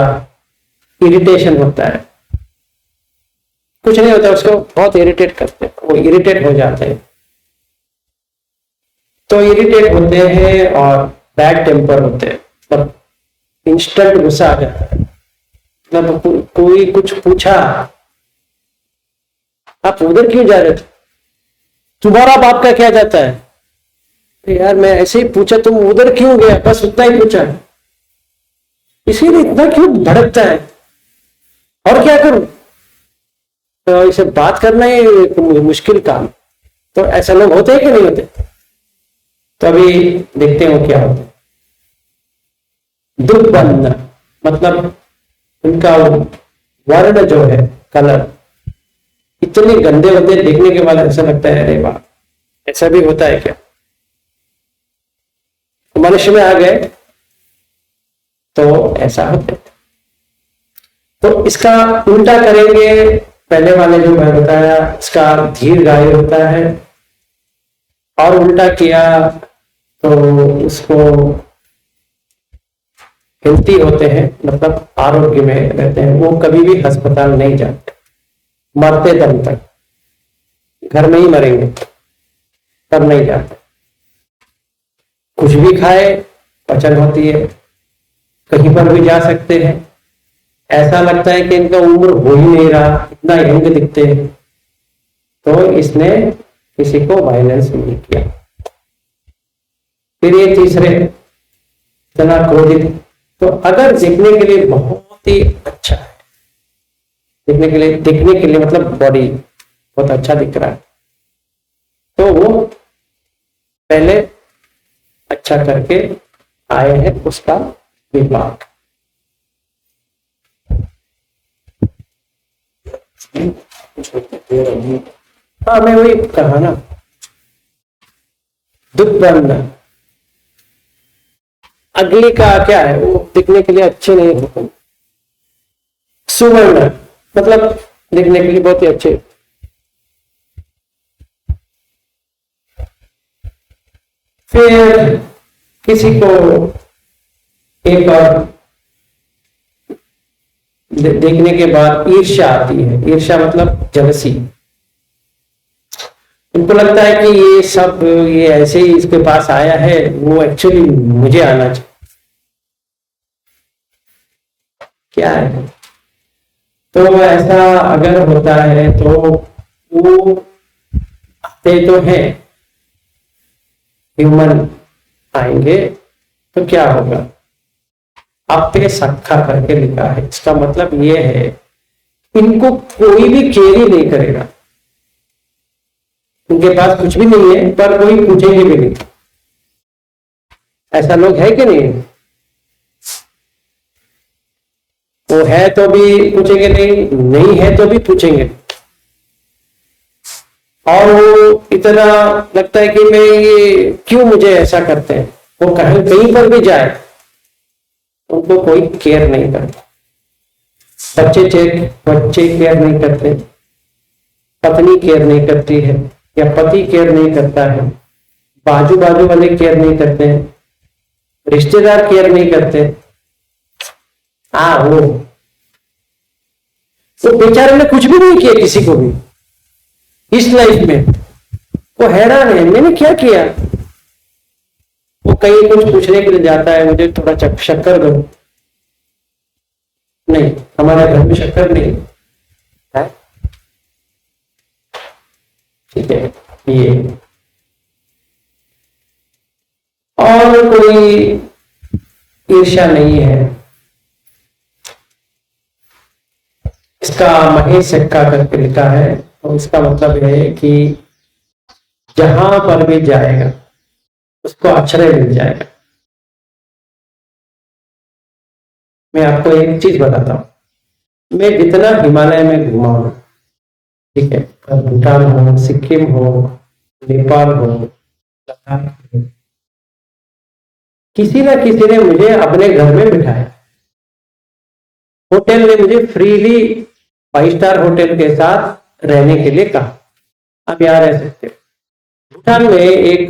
इरिटेशन होता है, कुछ नहीं होता, उसको बहुत इरिटेट करते हैं, वो इरिटेट हो जाते हैं। तो इरिटेट होते हैं और बैड टेम्पर होते हैं, मतलब इंस्टेंट गुस्सा आ जाता है। मतलब कोई कुछ पूछा, आप उधर क्यों जा रहे थे, तुम्हारा बाप का क्या जाता है, यार मैं ऐसे ही पूछा, तुम उधर क्यों गया, बस उतना ही पूछा, इसीलिए इतना क्यों भड़कता है, और क्या करूं। तो इसे बात करना ही मुश्किल काम। तो ऐसे लोग होते हैं कि नहीं होते। तो अभी देखते हो क्या होता है। दुख बनना मतलब उनका वर्ण जो है, कलर, इतने गंदे होते देखने के बाद ऐसा लगता है, अरे वाह, ऐसा भी होता है क्या। मनुष्य में आ गए तो ऐसा होता है। तो इसका उल्टा करेंगे, पहले वाले जो मैं बताया, इसका धीर गाय होता है, और उल्टा किया तो उसको हेल्थी होते हैं, मतलब आरोग्य में रहते हैं, वो कभी भी अस्पताल नहीं जाते, मरते दम तक। घर में ही मरेंगे, तब नहीं जाते। कुछ भी खाए पचन होती है, कहीं पर भी जा सकते हैं, ऐसा लगता है कि इनका उम्र हो ही नहीं रहा, इतना यंग दिखते हैं। तो इसने किसी को वायलेंस नहीं किया। फिर ये तीसरे इतना क्रोधित, तो अगर देखने के लिए बहुत ही अच्छा है, देखने के लिए मतलब बॉडी बहुत अच्छा दिख रहा है, तो वो पहले अच्छा करके आए हैं, उसका विपाक। हाँ, मैं वही कहा ना, दुर्वर्ण अगली का क्या है, वो दिखने के लिए अच्छे नहीं होते। सुवर्ण मतलब दिखने के लिए बहुत ही अच्छे। फिर किसी को एक और देखने के बाद ईर्ष्या आती है। ईर्ष्या मतलब जलसी। उनको लगता है कि ये सब, ये ऐसे ही इसके पास आया है, वो एक्चुअली मुझे आना चाहिए। क्या है, तो ऐसा अगर होता है तो वो आते तो है, ह्यूमन आएंगे तो क्या होगा, आपे सखा करके लिखा है। इसका मतलब ये है इनको कोई भी केयर ही नहीं करेगा, उनके पास कुछ भी नहीं है पर कोई पूछेंगे भी नहीं। ऐसा लोग है कि नहीं? वो है तो भी पूछेंगे नहीं, नहीं है तो भी पूछेंगे। और वो इतना लगता है कि मैं ये क्यों मुझे ऐसा करते हैं। वो कहीं पर भी जाए उनको कोई केयर नहीं करता। बच्चे केयर नहीं करते, पत्नी केयर नहीं करती है, या पति केयर नहीं करता है, बाजू वाले केयर नहीं करते हैं, रिश्तेदार केयर नहीं करते। वो बेचारे ने कुछ भी नहीं किया किसी को भी इस लाइफ में। वो हैरान है, मैंने क्या किया। वो कहीं कुछ पूछने के लिए जाता है, मुझे थोड़ा शक्कर दो, नहीं हमारे घर में शक्कर नहीं है, ठीक है। ये और कोई ईर्ष्या नहीं है। इसका महेश सिक्का करके लिखा है, तो इसका मतलब है कि जहां पर भी जाएगा उसको आश्रय मिल जाएगा। मैं आपको एक चीज बताता हूं, मैं जितना हिमालय में घुमा हूं, ठीक है, भूटान हो, सिक्किम हो, नेपाल हो, लद्दाख हो, किसी ना किसी ने मुझे अपने घर में बिठाया। होटल ने मुझे फ्रीली 5 स्टार होटल के साथ रहने के लिए कहा, आप यहाँ रह सकते हो। भूटान में एक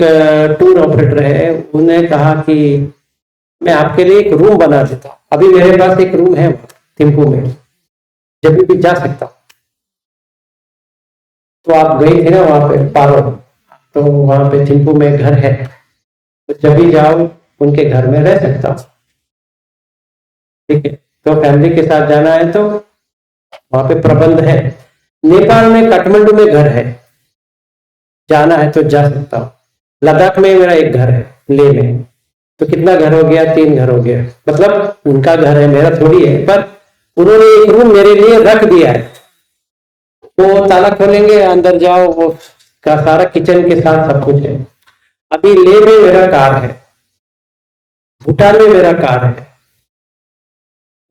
टूर ऑपरेटर है, उन्होंने कहा कि मैं आपके लिए एक रूम बना देता हूँ। अभी मेरे पास एक रूम है थिम्पू में, जब भी जा सकता हूँ। तो आप गई थी ना वहां पे पारो, तो वहां पे थिम्पू में घर है, तो जब भी जाओ उनके घर में रह सकता हूँ, ठीक है। तो फैमिली के साथ जाना है तो वहां पे प्रबंध है। नेपाल में काठमांडू में घर है, जाना है तो जा सकता हूँ। लद्दाख में मेरा एक घर है, लेह में। तो कितना घर हो गया, 3 घर हो गया। मतलब उनका घर है, मेरा थोड़ी है, पर उन्होंने एक रूम मेरे लिए रख दिया है। वो ताला खोलेंगे, अंदर जाओ, वो का सारा किचन के साथ सब कुछ है। अभी लेह में मेरा कार है, भूटान में मेरा कार है।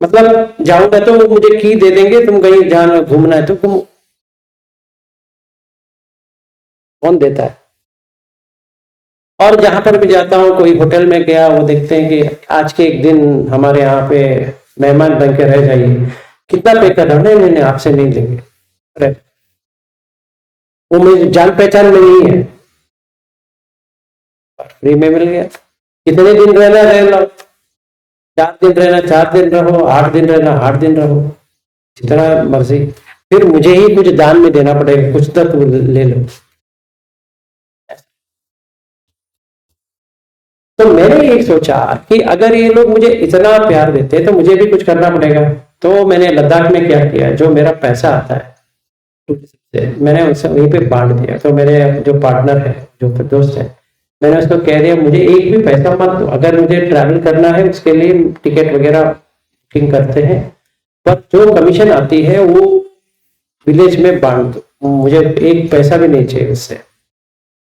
मतलब जाऊंगा तो मुझे की दे देंगे, तुम कहीं जाना घूमना है तो तुम, कौन देता है। और जहां पर भी जाता हूँ, कोई होटल में गया, वो देखते हैं कि आज के एक दिन हमारे यहाँ पे मेहमान बन के रह जाइए, कितना पे कर रहा हूँ, नहीं आपसे नहीं देंगे। अरे वो मेरी जान पहचान में नहीं है, फ्री में मिल गया। कितने दिन रहना रह लो, 4 दिन रहना 4 दिन रहो, 8 दिन रहना 8 दिन रहो, जितना मर्जी। फिर मुझे ही कुछ दान में देना पड़ेगा, कुछ तो तू ले लो। तो मैंने ये सोचा कि अगर ये लोग मुझे इतना प्यार देते हैं तो मुझे भी कुछ करना पड़ेगा। तो मैंने लद्दाख में क्या किया, जो मेरा पैसा आता है मैंने उनसे वहीं पे बांट दिया। तो मेरे जो पार्टनर है, जो दोस्त है, मैंने उसको कह दिया मुझे एक भी पैसा मत दो, अगर मुझे ट्रैवल करना है उसके लिए टिकट वगैरह बुकिंग करते हैं, पर जो कमीशन आती है वो विलेज में बांट दो, मुझे एक पैसा भी नहीं चाहिए उससे।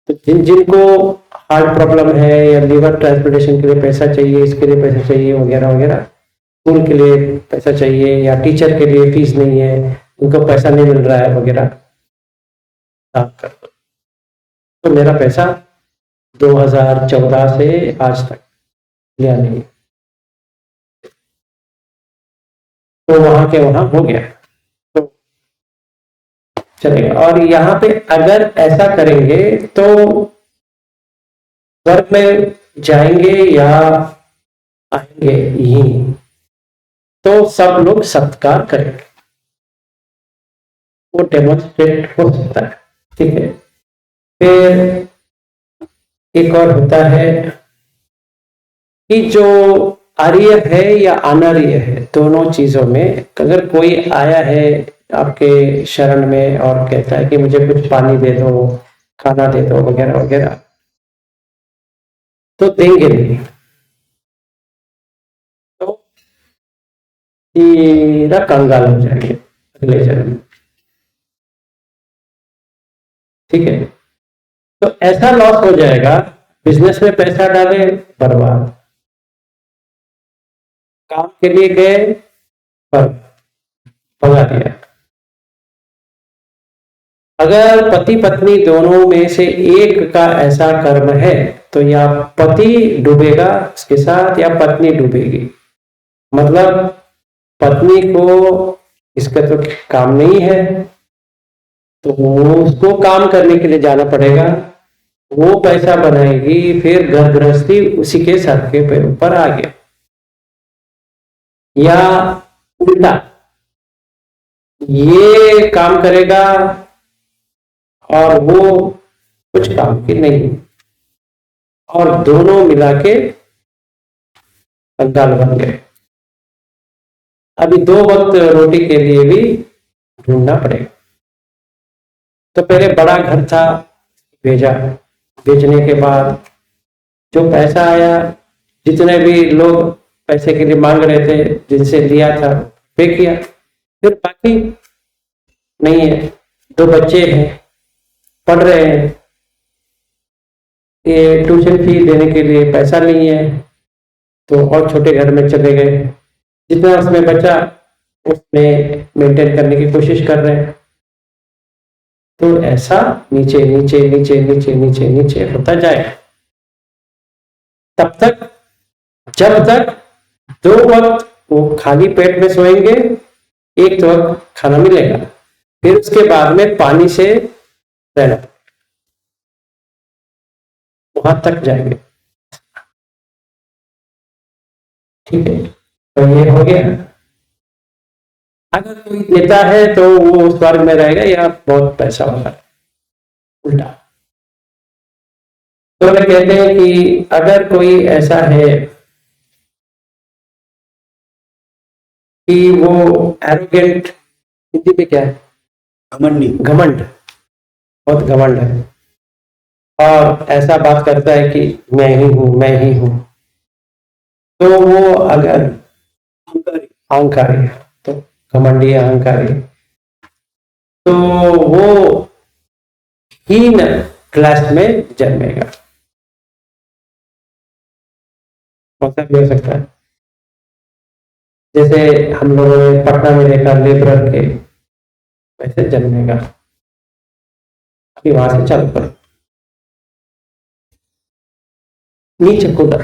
तो जिनको हार्ट प्रॉब्लम है या लीवर ट्रांसप्लांटेशन के लिए पैसा चाहिए, इसके लिए पैसा चाहिए वगैरह वगैरह, स्कूल के लिए पैसा चाहिए या टीचर के लिए फीस नहीं है, उनको पैसा नहीं मिल रहा है वगैरह, आप कर दो। तो मेरा पैसा 2014 से आज तक लिया नहीं, तो वहां के वहां हो गया, तो चलेगा। और यहाँ पे अगर ऐसा करेंगे तो स्वर्ग में जाएंगे या आएंगे यही, तो सब लोग सत्कार करेंगे, वो डेमोन्स्ट्रेट हो सकता है। ठीक है, फिर एक और होता है कि जो आर्य है या अनार्य है, दोनों चीजों में अगर कोई आया है आपके शरण में और कहता है कि मुझे कुछ पानी दे दो, खाना दे दो वगैरह वगैरह, तो देंगे नहीं, तो सीधा कंगाल हो जाएंगे अगले जन्म में। ठीक है, तो ऐसा लॉस हो जाएगा, बिजनेस में पैसा डाले बर्बाद, काम के लिए गए पर भगा दिया। अगर पति पत्नी दोनों में से एक का ऐसा कर्म है तो या पति डूबेगा उसके साथ या पत्नी डूबेगी। मतलब पत्नी को इसका तो काम नहीं है, तो उसको काम करने के लिए जाना पड़ेगा, वो पैसा बनाएगी, फिर घर गृहस्थी उसी के सर के पैरों पर आ गया। या उल्टा, ये काम करेगा और वो कुछ काम की नहीं, और दोनों मिला के कंगाल बन गए। अभी 2 वक्त रोटी के लिए भी ढूंढना पड़ेगा। तो पहले बड़ा घर था, भेजा, बेचने के बाद जो पैसा आया, जितने भी लोग पैसे के लिए मांग रहे थे, जिनसे लिया था पे किया, फिर बाकी नहीं है। 2 बच्चे हैं, पढ़ रहे हैं, ये ट्यूशन फी देने के लिए पैसा नहीं है, तो और छोटे घर में चले गए, जितना उसमें बचा उसमें मेंटेन करने की कोशिश कर रहे हैं। तो ऐसा नीचे नीचे नीचे नीचे नीचे नीचे होता जाए, तब तक जब तक 2 वक्त वो खाली पेट में सोएंगे, एक तो वक्त खाना मिलेगा, फिर उसके बाद में पानी से रहना, वहां तक जाएंगे। ठीक है, तो ये हो गया। अगर कोई देता है तो वो स्वर्ग में रहेगा या बहुत पैसा होगा, उल्टा। तो वे कहते हैं कि अगर कोई ऐसा है कि वो एरोगेंट, हिंदी में क्या है, घमंडी, घमंड, बहुत घमंड है, और ऐसा बात करता है कि मैं ही हूं, मैं ही हूं, तो वो अगर अहंकारी है, तो घमंडी अहंकारी, तो वो हीन क्लास में जन्मेगा। कौन भी हो सकता है, जैसे हम लोगों ने पटना में देखा लेबरर के, वैसे जन्मेगा। अभी वहां से चालू करो, नीचे कूदा।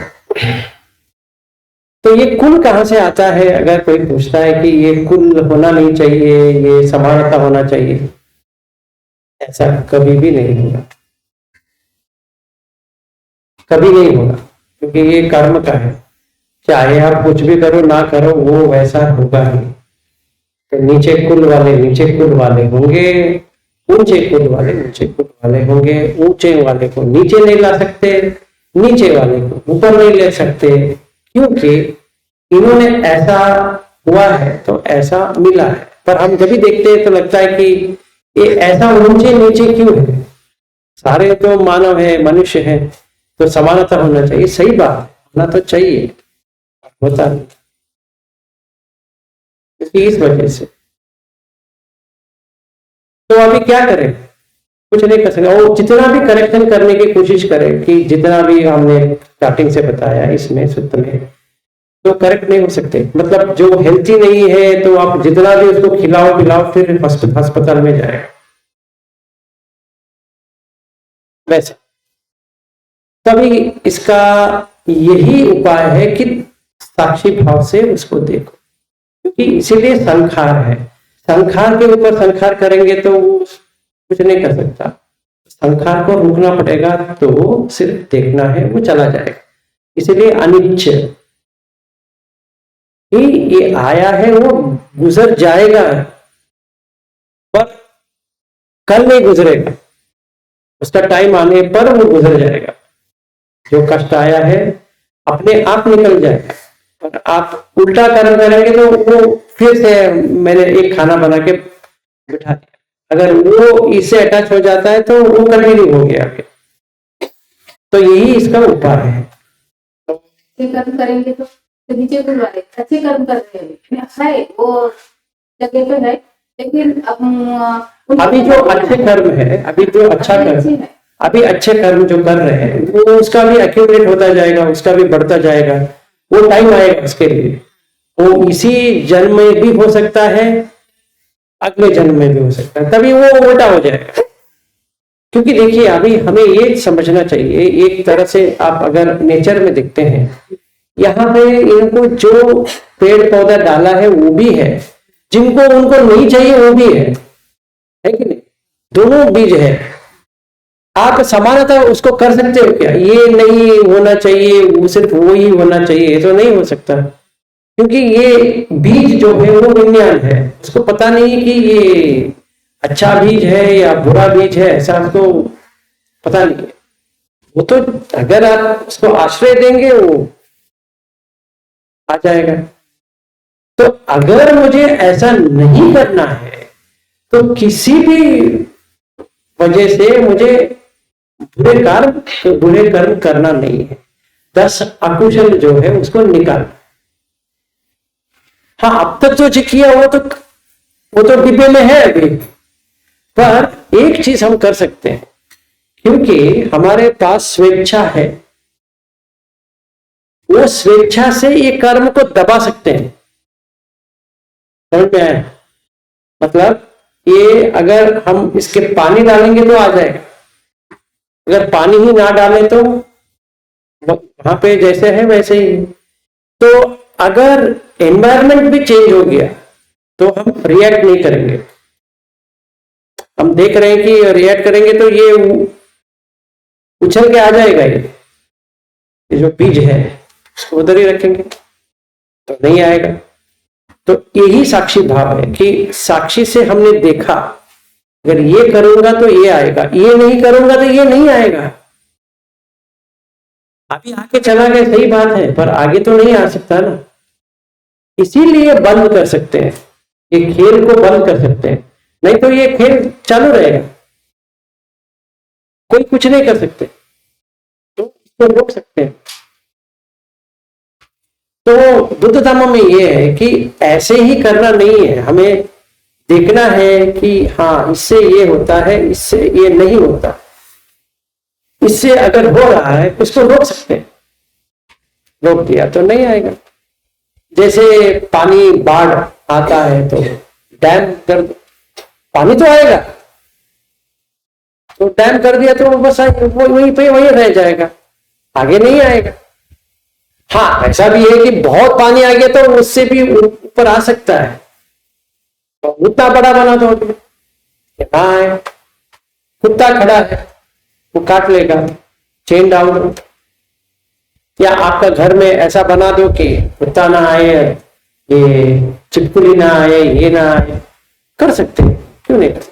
तो ये कुल कहां से आता है, अगर कोई पूछता है कि ये कुल होना नहीं चाहिए, ये समानता होना चाहिए, ऐसा कभी भी नहीं होगा, कभी नहीं होगा, क्योंकि ये कर्म का है। चाहे आप कुछ भी करो ना करो, वो वैसा होगा ही। तो नीचे कुल वाले नीचे कुल वाले होंगे, ऊंचे कुल वाले ऊंचे कुल वाले होंगे। ऊंचे वाले को नीचे नहीं ला सकते, नीचे वाले को ऊपर नहीं ले सकते, क्योंकि इन्होंने ऐसा हुआ है तो ऐसा मिला है। पर हम जब भी देखते हैं तो लगता है कि ये ऐसा ऊंचे नीचे क्यों है, सारे तो मानव है, मनुष्य है, तो समानता होना चाहिए। सही बात है, होना तो चाहिए, होता नहीं। इस वजह से तो अभी क्या करें, कुछ नहीं कर सकते। और जितना भी करेक्शन करने की कोशिश करें कि जितना भी हमने स्टार्टिंग से बताया इसमें सूत्र में, तो करेक्ट नहीं हो सकते। मतलब जो हेल्थी नहीं है तो आप जितना भी उसको खिलाओ पिलाओ फिर अस्पताल में जाए। वैसे तभी इसका यही उपाय है कि साक्षी भाव से उसको देखो, क्योंकि इसीलिए संखार है। संखार के ऊपर संखार करेंगे तो वो कुछ नहीं कर सकता, संखार को रोकना पड़ेगा, तो सिर्फ देखना है, वो चला जाएगा। इसीलिए अनिच्छ ये आया है, वो गुजर जाएगा, पर कल नहीं गुजरेगा, उसका टाइम आने पर वो गुजर जाएगा। जो कष्ट आया है अपने आप निकल जाएगा, और आप उल्टा कर्म करेंगे तो वो फिर से मैंने एक खाना बना के बिठा दिया, अगर वो इससे अटैच हो जाता है तो वो कंटिन्यू हो गया। तो यही इसका उपाय है। कर्म करेंगे तो नीचे कुल वाले अच्छे कर्म कर रहे हैं, है वो जगह पे है, लेकिन अब अभी जो अच्छे कर्म है, अभी जो अच्छा कर्म, अभी अच्छे कर्म जो कर रहे हैं वो उसका भी एक्यूमुलेट होता जाएगा, उसका भी बढ़ता जाएगा। वो टाइम आएगा उसके लिए, वो इसी जन्म में भी हो सकता है, अगले जन्म में भी हो सकता है, तभी वो उल्टा हो जाएगा। क्योंकि देखिए अभी हमें ये समझना चाहिए, एक तरह से आप अगर नेचर में देखते हैं, यहाँ पे इनको जो पेड़ पौधा डाला है वो भी है, जिनको उनको नहीं चाहिए वो भी है कि नहीं? दोनों बीज है। आप समानता उसको कर सकते हो क्या? ये नहीं होना चाहिए, वो सिर्फ वो ही होना चाहिए, तो नहीं हो सकता, क्योंकि ये बीज जो है वो विज्ञान है, उसको पता नहीं कि ये अच्छा बीज है या बुरा बीज है, ऐसा उसको पता नहीं है। वो तो अगर आप उसको आश्रय देंगे वो आ जाएगा। तो अगर मुझे ऐसा नहीं करना है तो किसी भी वजह से मुझे बुरे कर्म करना नहीं है। 10 अकुशल जो है उसको निकाल। हाँ, अब तक जो किया वो तो डिब्बे में है अभी, पर एक चीज हम कर सकते हैं, क्योंकि हमारे पास स्वेच्छा है, वो स्वेच्छा से ये कर्म को दबा सकते हैं। समझ में आया? मतलब ये अगर हम इसके पानी डालेंगे तो आ जाएगा, अगर पानी ही ना डालें तो वहां पे जैसे है वैसे ही। तो अगर एनवायरनमेंट भी चेंज हो गया तो हम रिएक्ट नहीं करेंगे। हम देख रहे हैं कि रिएक्ट करेंगे तो ये उछल के आ जाएगा, ये जो बीज है उसको उधर ही रखेंगे तो नहीं आएगा। तो यही साक्षी भाव है कि साक्षी से हमने देखा, अगर ये करूंगा तो ये आएगा, ये नहीं करूंगा तो ये नहीं आएगा। अभी आगे चला गया, सही बात है, पर आगे तो नहीं आ सकता ना। इसीलिए बंद कर सकते हैं, ये खेल को बंद कर सकते हैं, नहीं तो ये खेल चालू रहेगा, कोई कुछ नहीं कर सकते, तो इसको रोक सकते हैं। तो बुद्ध धर्म में ये है कि ऐसे ही करना नहीं है, हमें देखना है कि हाँ इससे ये होता है, इससे ये नहीं होता, इससे अगर हो रहा है उसको रोक सकते हैं। रोक दिया तो नहीं आएगा। जैसे पानी बाढ़ आता है तो डैम कर, पानी तो आएगा, तो डैम कर दिया तो बस वहीं पे वहीं रह जाएगा, आगे नहीं आएगा। हाँ, ऐसा भी है कि बहुत पानी आ गया तो उससे भी ऊपर आ सकता है, तो उतना बड़ा बना दो ना है, कुत्ता खड़ा है वो काट लेगा, चेन डाल दो, या आपका घर में ऐसा बना दो कि कुत्ता ना आए, ये चिपकुली ना आए, ये ना आए, कर सकते हैं, क्यों नहीं कर सकते।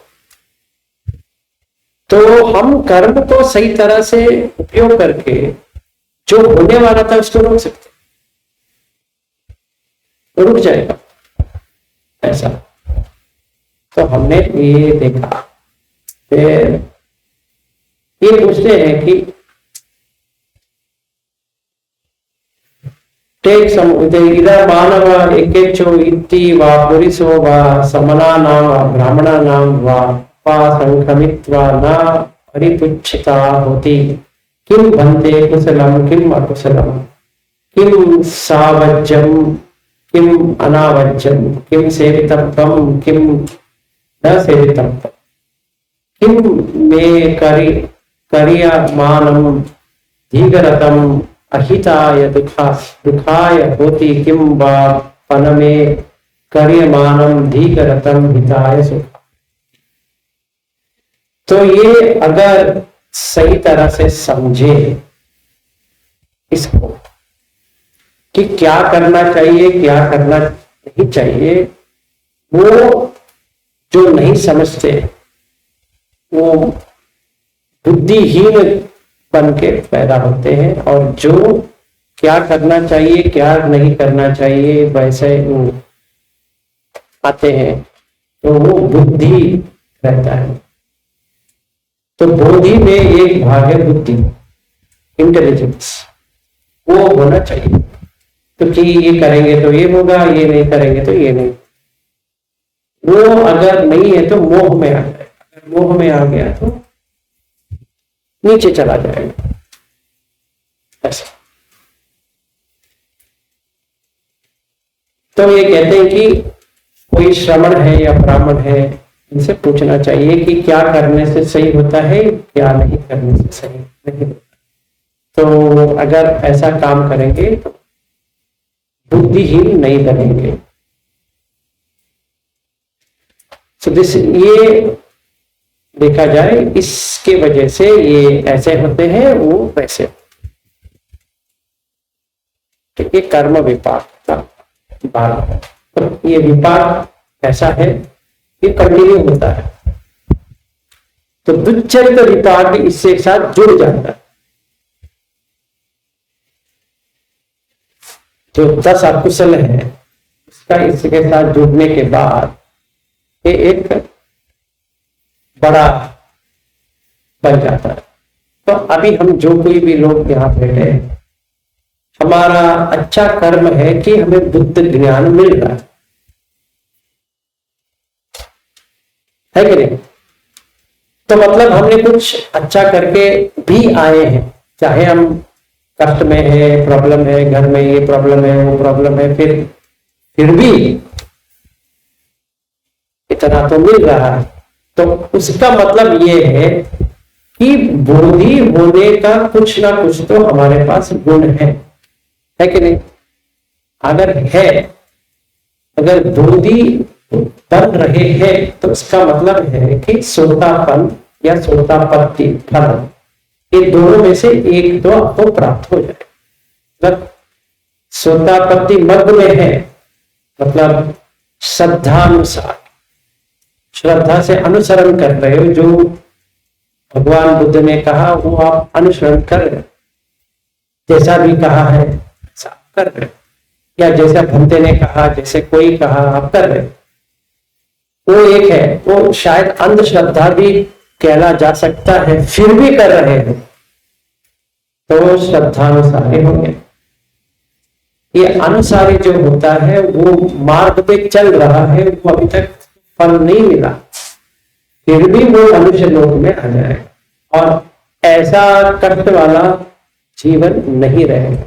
तो हम कर्म को सही तरह से उपयोग करके जो होने वाला था उसको रोक सकते, तो रुक जाएगा ऐसा। तो हमने ये देखा। फिर ये पूछते हैं कि टेक इधर मानव एकेचो इति वा पुरिसो वा समनानां वा ब्राह्मणानां वा संक्रमित्वा न परिपुच्छिता होती। किम भन्ते कुशलम किम अकुशलम, किम सावज्यम किम अनावज्यम, किम सेवितव्यम किम न सेवितव्यम, किम मे करियमानं धीगरतम अहिताय दुखाय होती, किम वा फलमे करियमानं धीगरतम हिताय सुख। तो ये अगर सही तरह से समझे इसको कि क्या करना चाहिए क्या करना नहीं चाहिए, वो जो नहीं समझते वो बुद्धिहीन बन के पैदा होते हैं, और जो क्या करना चाहिए क्या नहीं करना चाहिए वैसे आते हैं तो वो बुद्धि रहता है। तो बोधि में एक भाग है बुद्धि, इंटेलिजेंस, वो होना चाहिए। क्योंकि ये करेंगे तो ये होगा, ये नहीं करेंगे तो ये नहीं। वो अगर नहीं है तो मोह में आ जाए, अगर मोह में आ गया तो नीचे चला जाएगा ऐसा। तो ये कहते हैं कि कोई श्रमण है या ब्राह्मण है, इनसे पूछना चाहिए कि क्या करने से सही होता है क्या नहीं करने से सही नहीं होता। तो अगर ऐसा काम करेंगे तो बुद्धिहीन नहीं बनेंगे। सो दिस ये देखा जाए, इसके वजह से ये ऐसे होते हैं वो वैसे। तो ये कर्म विपाक का भाग है। तो ये विपाक ऐसा है, ये कंटिन्यू होता है। तो दुश्चरित विपाक इससे एक साथ जुड़ जाता है। जो 10 अकुशल है उसका इसके साथ जुड़ने के बाद ये एक बड़ा बन जाता है। तो अभी हम जो कोई भी लोग यहाँ बैठे हैं, हमारा अच्छा कर्म है कि हमें बुद्ध ज्ञान मिल रहा है कि नहीं। तो मतलब हमने कुछ अच्छा करके भी आए हैं, चाहे हम कष्ट में है, प्रॉब्लम है, घर में ये प्रॉब्लम है वो प्रॉब्लम है, फिर भी इतना तो मिल रहा है। तो उसका मतलब ये है कि बोधि होने का कुछ ना कुछ तो हमारे पास गुण है कि नहीं। अगर है, अगर बोधि बन रहे हैं तो इसका मतलब है कि सोतापन या सोतापत्ति फल, ये दोनों में से एक तो आपको प्राप्त हो जाए। मतलब सोतापत्ति मग्न में है, मतलब श्रद्धानुसार, श्रद्धा से अनुसरण कर रहे हो, जो भगवान बुद्ध ने कहा वो आप अनुसरण कर रहे हो, जैसा भी कहा है ऐसा कर रहे हो, या जैसा भंते ने कहा, जैसे कोई कहा आप कर रहे हो। वो एक है, वो शायद अंधश्रद्धा भी कहना जा सकता है, फिर भी कर रहे हैं तो श्रद्धानुसारी हो गए। ये अनुसारी जो होता है वो मार्ग पे चल रहा है, वो अभी तक फल नहीं मिला, फिर भी वो मनुष्य लोक में आ जाए और ऐसा कष्ट वाला जीवन नहीं रहेगा।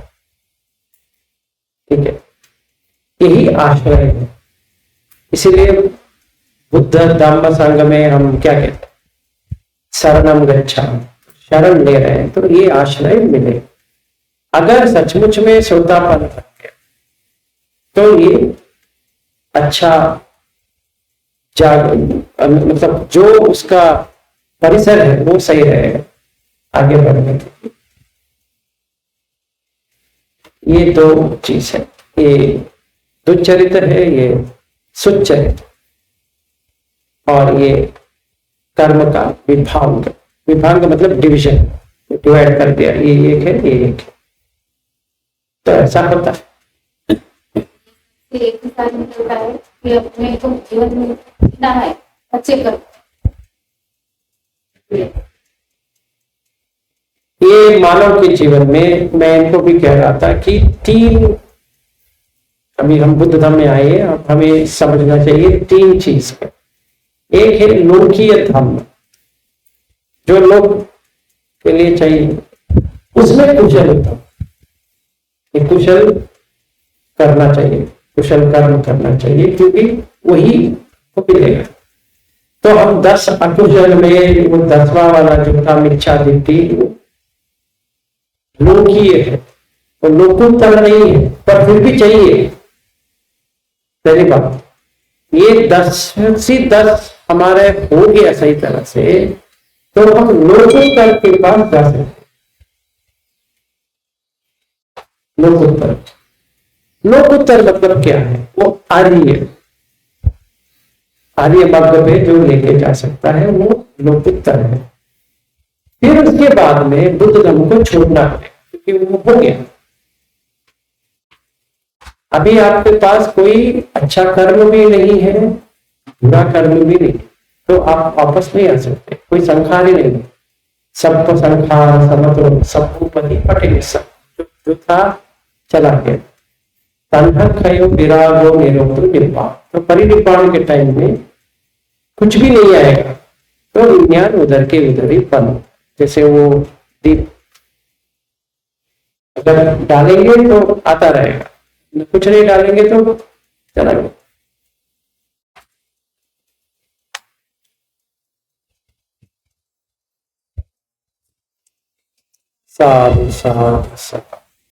ठीक है, यही आश्रय है। इसीलिए बुद्ध धम्म संघ में हम क्या कहते हैं, शरणम गच्छामि, शरण ले रहे हैं तो ये आश्रय मिले। अगर सचमुच में श्रोतापन रख गया तो ये अच्छा मतलब जो उसका परिसर है वो सही रहेगा आगे बढ़ने के लिए। ये दो चीज है, ये दुश्चरित्र है, ये सुचरित, और ये कर्म का विभाग, विभाग मतलब डिवीजन, डिवाइड कर दिया, ये एक है ये एक है, तो ऐसा होता है। एक हिसाब में होता है कि अपने को जीवन में जीना है अच्छे कर, ये मानव के जीवन में मैं इनको भी कह रहा था कि तीन, अभी हम बुद्ध धर्म में आए, अब हमें समझना चाहिए तीन चीज का। एक है लोकीय धर्म, जो लोग के लिए चाहिए, उसमें कुशल होता, ये कुशल करना चाहिए, कुशल कर्म करना चाहिए, क्योंकि वही को मिलेगा। तो हम 10 अकुशल में वो 10वां वाला जो था मिच्छा दिट्ठी, लोकीय है, तो लोकोत्तर नहीं है, पर फिर भी चाहिए। पहली बात, ये 10 हमारे हो गया सही तरह से, तो हम लोकोत्तर के पास जा सकते। लोकोत्तर, लोकोत्तर मतलब क्या है? वो आर्य, आर्य मार्ग पे जो लेके जा सकता है वो लोकोत्तर है। फिर उसके बाद में बुद्ध धर्म को छोड़ना है, क्योंकि वो हो गया। अभी आपके पास कोई अच्छा कर्म भी नहीं है, बुरा कर्म भी नहीं, तो आप वापस नहीं आ सकते, कोई संखार ही नहीं, सबको संखार समत्व सबको पति पटे, सब जो था चला गया। तन्हक खयो विरागो निरोधो निब्बाण, तो परिनिब्बाण के टाइम में कुछ भी नहीं आएगा, तो विज्ञान उधर के उधर ही बंद। जैसे वो दीप अगर डालेंगे तो आता रहेगा, कुछ नहीं डालेंगे तो चला गया। साधु साधु साधु।